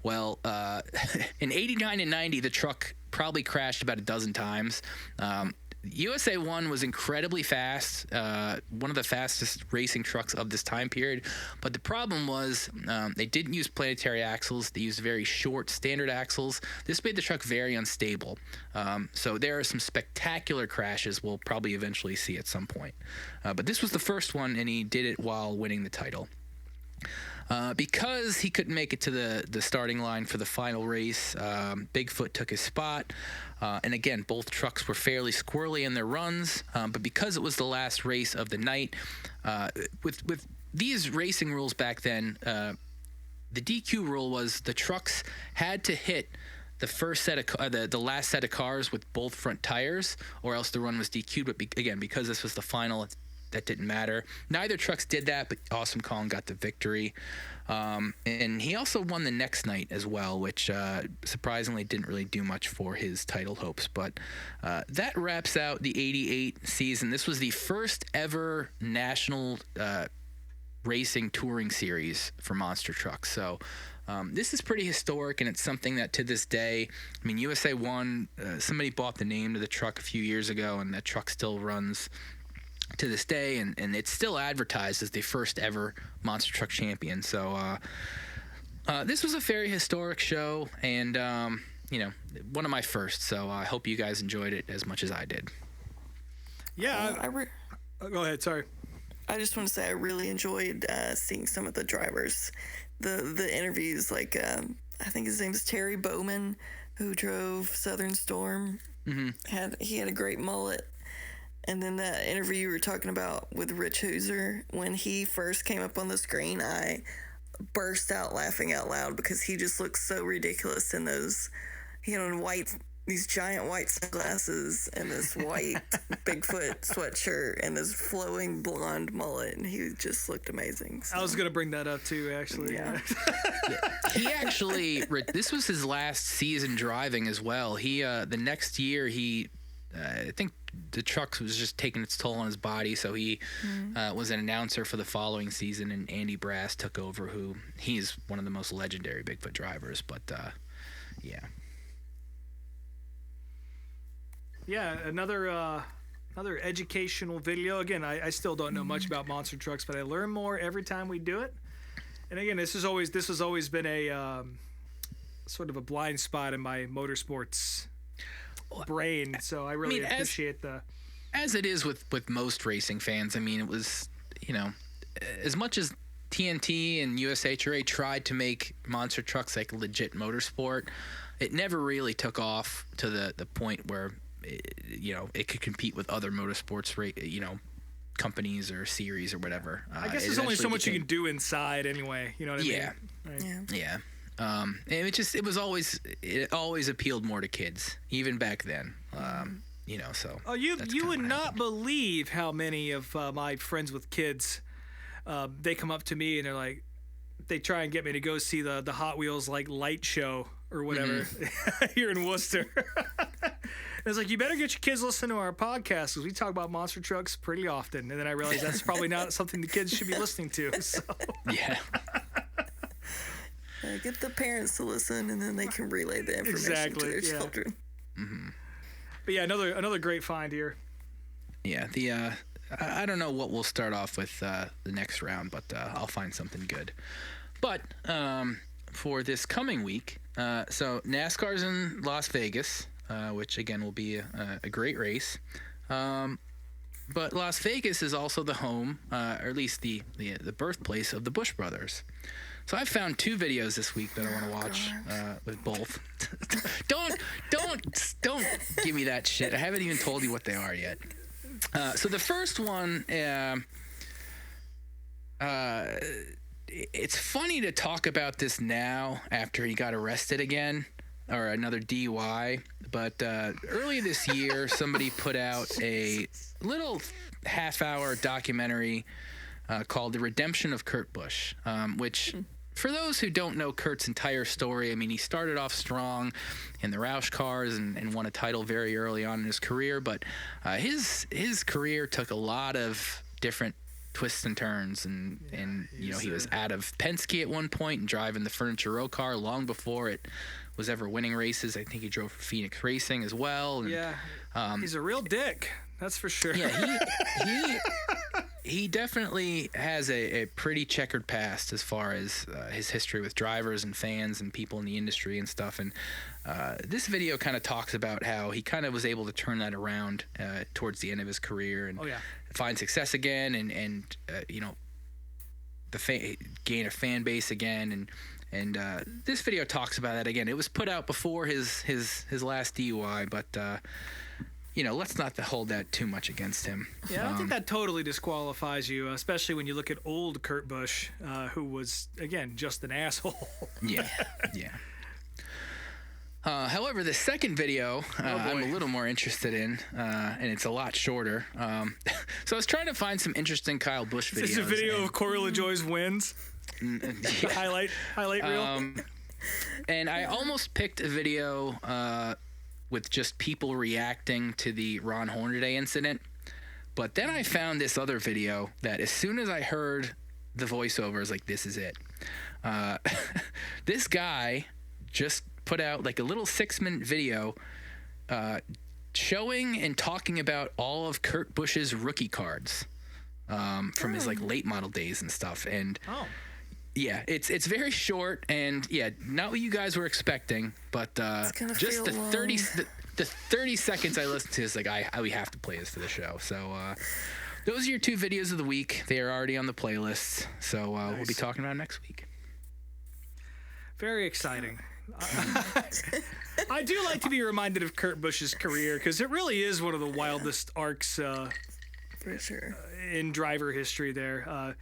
Well, in 89 and 90, the truck probably crashed about a dozen times. USA 1 was incredibly fast, one of the fastest racing trucks of this time period. But the problem was they didn't use planetary axles. They used very short standard axles. This made the truck very unstable. So there are some spectacular crashes we'll probably eventually see at some point. But this was the first one, and he did it while winning the title. Because he couldn't make it to the starting line for the final race, Bigfoot took his spot. And again, both trucks were fairly squirrely in their runs. But because it was the last race of the night, with these racing rules back then, the DQ rule was the trucks had to hit the first set of the last set of cars with both front tires, or else the run was DQ'd. But again, because this was the final, that didn't matter. Neither trucks did that, but Awesome Kong got the victory. And he also won the next night as well, which surprisingly didn't really do much for his title hopes. But that wraps out the 88 season. This was the first ever national racing touring series for monster trucks. So this is pretty historic, and it's something that to this day, I mean, USA won. Somebody bought the name to the truck a few years ago, and that truck still runs to this day, and it's still advertised as the first ever monster truck champion. So this was a very historic show, and one of my first. So I hope you guys enjoyed it as much as I did. Yeah. Go ahead. Sorry. I just want to say I really enjoyed seeing some of the drivers, the interviews. Like I think his name is Terry Bowman, who drove Southern Storm. Mm-hmm. He had a great mullet. And then that interview you were talking about with Rich Hooser, when he first came up on the screen, I burst out laughing out loud because he just looks so ridiculous in those. He had on these giant white sunglasses and this white Bigfoot sweatshirt and this flowing blonde mullet, and he just looked amazing. So. I was going to bring that up too, actually. Yeah. He actually, this was his last season driving as well. He the next year I think the truck was just taking its toll on his body, so he was an announcer for the following season, and Andy Brass took over, he's one of the most legendary Bigfoot drivers. But yeah. Yeah, another educational video. Again, I still don't know much about monster trucks, but I learn more every time we do it. And again, this has always been a sort of a blind spot in my motorsports brain. So I really appreciate as it is with most racing fans. I mean, it was, as much as TNT and USHRA tried to make monster trucks like a legit motorsport, it never really took off to the point where it could compete with other motorsports, companies or series or whatever. I guess there's only so much you can do inside anyway. You know what I mean? Right. Yeah. And it always appealed more to kids, even back then. So. Oh, you would not believe how many of my friends with kids, they come up to me and they're like, they try and get me to go see the Hot Wheels like light show or whatever here in Worcester. It's like, you better get your kids listening to our podcast because we talk about monster trucks pretty often. And then I realized that's probably not something the kids should be listening to. So. Yeah. Get the parents to listen, and then they can relay the information to their children. Mm-hmm. But yeah, another great find here. Yeah, I don't know what we'll start off with the next round, but I'll find something good. But for this coming week, so NASCAR's in Las Vegas, which again will be a great race. But Las Vegas is also the home, or at least the birthplace of the Busch Brothers. So I found two videos this week that I want to watch with both. Don't give me that shit. I haven't even told you what they are yet. So the first one, it's funny to talk about this now after he got arrested again, or another DUI. But earlier this year, somebody put out a little half-hour documentary called The Redemption of Kurt Busch, which, for those who don't know Kurt's entire story, I mean, he started off strong in the Roush cars and won a title very early on in his career, but his career took a lot of different twists and turns, and he was out of Penske at one point and driving the Furniture Row car long before it was ever winning races. I think he drove for Phoenix Racing as well. And, he's a real dick. That's for sure. Yeah, he definitely has a pretty checkered past as far as his history with drivers and fans and people in the industry and stuff. And this video kind of talks about how he kind of was able to turn that around towards the end of his career and find success again and gain a fan base again. And this video talks about that again. It was put out before his last DUI, but let's not hold that too much against him. Yeah, I don't think that totally disqualifies you, especially when you look at old Kurt Busch, who was, again, just an asshole. Yeah. However, the second video I'm a little more interested in, and it's a lot shorter. So I was trying to find some interesting Kyle Busch videos. This is a video of Corey LaJoie's wins. The highlight reel. And I almost picked a video with just people reacting to the Ron Hornaday incident. But then I found this other video that as soon as I heard the voiceover, I was like, this is it. This guy just put out like a little 6-minute video showing and talking about all of Kurt Busch's rookie cards from his like late model days and stuff. And yeah, it's very short and yeah, not what you guys were expecting, but just the 30 seconds I listened to is like we have to play this for the show. So those are your 2 videos of the week. They are already on the playlist, so nice. We'll be talking about them next week. Very exciting. I do like to be reminded of Kurt Busch's career because it really is one of the wildest arcs for sure in driver history there.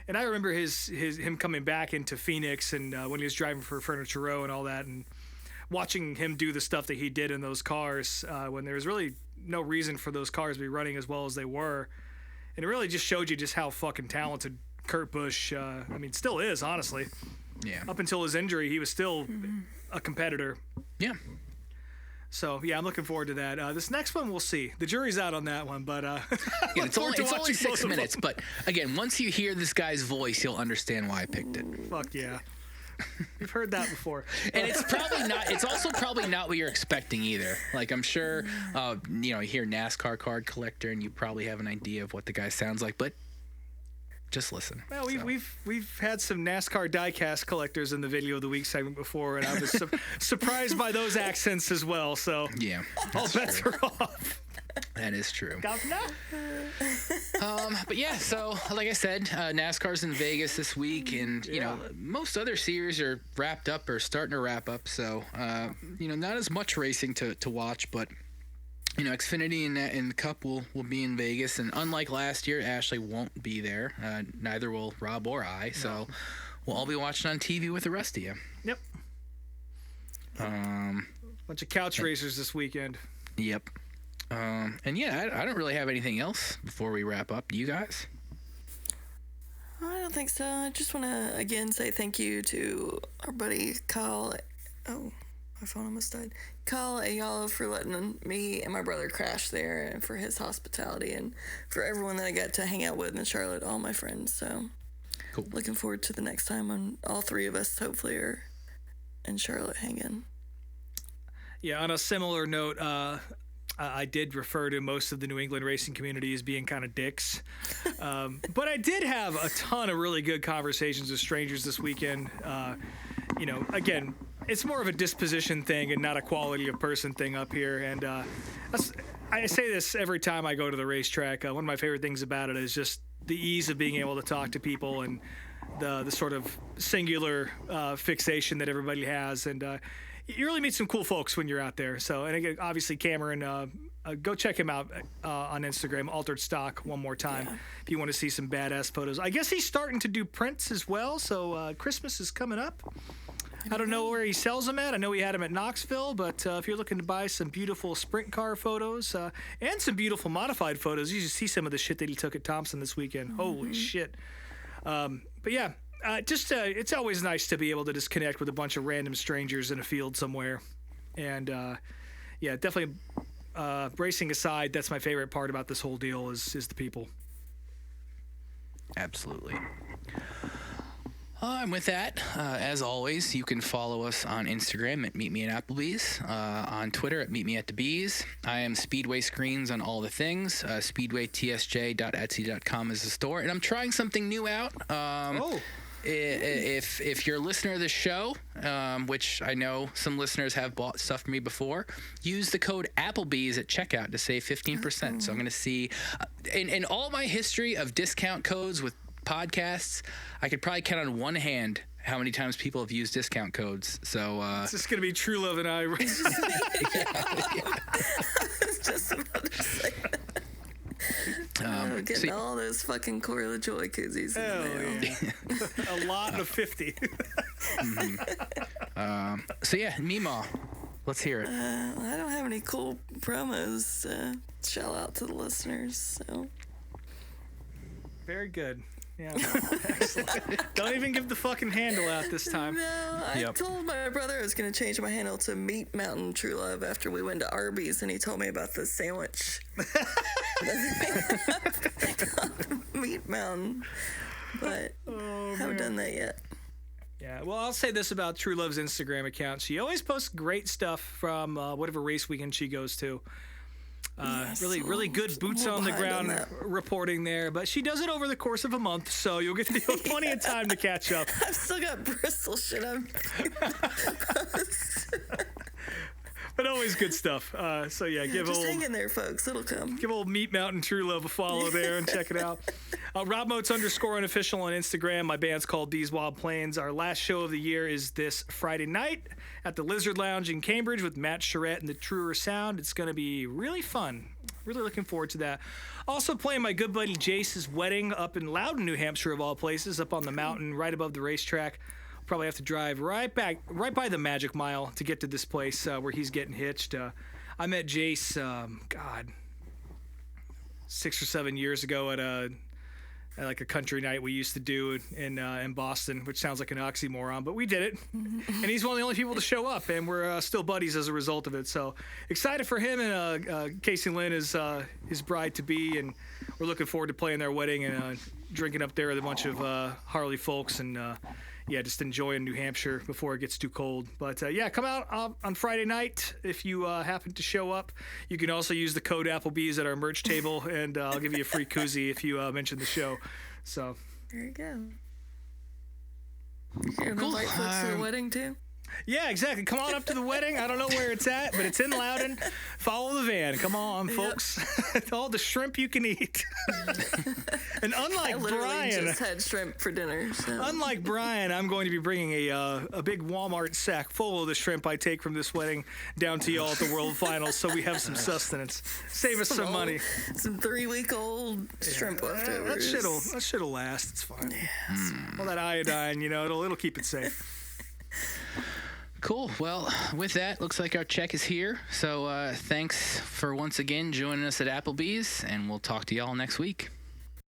And I remember him coming back into Phoenix and when he was driving for Furniture Row and all that, and watching him do the stuff that he did in those cars when there was really no reason for those cars to be running as well as they were. And it really just showed you just how fucking talented Kurt Busch, still is, honestly. Yeah. Up until his injury, he was still a competitor. Yeah. So, yeah, I'm looking forward to that. This next one, we'll see. The jury's out on that one, but yeah, it's only 6 minutes. But, again, once you hear this guy's voice, you'll understand why I picked it. Fuck yeah. You've heard that before. And it's also probably not what you're expecting either. Like, I'm sure, you hear NASCAR card collector, and you probably have an idea of what the guy sounds like, but just listen. Well, we've had some NASCAR diecast collectors in the video of the week segment before, and I was surprised by those accents as well. So yeah, all bets are off. That is true. Governor. But yeah, so like I said, NASCAR's in Vegas this week, and most other series are wrapped up or starting to wrap up. So not as much racing to watch, but. Xfinity and the Cup will be in Vegas, and unlike last year, Ashley won't be there. Neither will Rob or I, so we'll all be watching on TV with the rest of you. Yep. Bunch of couch racers this weekend. Yep. And yeah, I don't really have anything else before we wrap up. Do you guys? I don't think so. I just want to again say thank you to our buddy Kyle. Oh. My phone almost died. Kyle Ayala for letting me and my brother crash there, and for his hospitality, and for everyone that I got to hang out with in Charlotte, all my friends. So cool. Looking forward to the next time when all 3 of us hopefully are in Charlotte hanging. Yeah, on a similar note, I did refer to most of the New England racing community as being kind of dicks. But I did have a ton of really good conversations with strangers this weekend. Again, it's more of a disposition thing and not a quality of person thing up here. And I say this every time I go to the racetrack. One of my favorite things about it is just the ease of being able to talk to people and the sort of singular fixation that everybody has. And you really meet some cool folks when you're out there. So, and again, obviously Cameron, go check him out on Instagram, Altered Stock, one more time, if you want to see some badass photos. I guess he's starting to do prints as well. So Christmas is coming up. I don't know where he sells them at. I know he had them at Knoxville, but if you're looking to buy some beautiful sprint car photos and some beautiful modified photos, you should see some of the shit that he took at Thompson this weekend. Holy shit. But yeah, it's always nice to be able to just connect with a bunch of random strangers in a field somewhere. And yeah, definitely racing aside, that's my favorite part about this whole deal is the people. Absolutely. And with that, as always, you can follow us on Instagram at meetmeatapplebees, on Twitter at meetmeatapplebees. I am Speedway Screens on all the things. SpeedwayTSJ.etsy.com is the store, and I'm trying something new out. If you're a listener of the show, which I know some listeners have bought stuff from me before, use the code Applebees at checkout to save 15%. So I'm going to see, in all my history of discount codes with podcasts, I could probably count on one hand how many times people have used discount codes. So it's just gonna be Truelove and I. just about to say that. Getting all those fucking Corla Joy koozies in the mail. Yeah. A lot of 50. So yeah, Meemaw, let's hear it. I don't have any cool promos to shell out to the listeners, so. Very good. Yeah. Excellent. Don't even give the fucking handle out this time. No, I told my brother I was going to change my handle to Meat Mountain Truelove after we went to Arby's, and he told me about the sandwich. Meat Mountain. But haven't done that yet. Yeah, well, I'll say this about Truelove's Instagram account. She always posts great stuff from whatever race weekend she goes to. Really good boots on the ground reporting there, but she does it over the course of a month, so you'll get plenty of time to catch up. I've still got Bristol shit. But always good stuff. So yeah, just hang in there, folks. It'll come. Give old Meat Mountain Truelove a follow there and check it out. RobMotes_unofficial on Instagram. My band's called These Wild Plains. Our last show of the year is this Friday night at the Lizard Lounge in Cambridge with Matt Charette and the Truer Sound. It's going to be really fun. Really looking forward to that. Also playing my good buddy Jace's wedding up in Loudon, New Hampshire, of all places, up on the mountain right above the racetrack. Probably have to drive right by the Magic Mile to get to this place where he's getting hitched. I met Jace, 6 or 7 years ago at like a country night we used to do in Boston, which sounds like an oxymoron, but we did it. And he's one of the only people to show up, and we're still buddies as a result of it. So excited for him, and Casey Lynn is his bride-to-be, and we're looking forward to playing their wedding and drinking up there with a bunch of Harley folks and just enjoying New Hampshire before it gets too cold. But come out on Friday night if you happen to show up. You can also use the code Applebees at our merch table, and I'll give you a free koozie if you mention the show. So there you go. You're gonna invite folks to the wedding too? Yeah, exactly. Come on up to the wedding. I don't know where it's at, but it's in Loudon. Follow the van. Come on, folks. All the shrimp you can eat. And unlike Brien, just had shrimp for dinner. So. Unlike Brien, I'm going to be bringing a big Walmart sack full of the shrimp I take from this wedding down to y'all at the World Finals, so we have some sustenance. Save us some money. Some 3-week-old shrimp leftovers. That shit'll last. It's fine. Yeah, all that iodine, it'll keep it safe. Cool. Well, with that, looks like our check is here. So thanks for once again joining us at Applebee's, and we'll talk to y'all next week.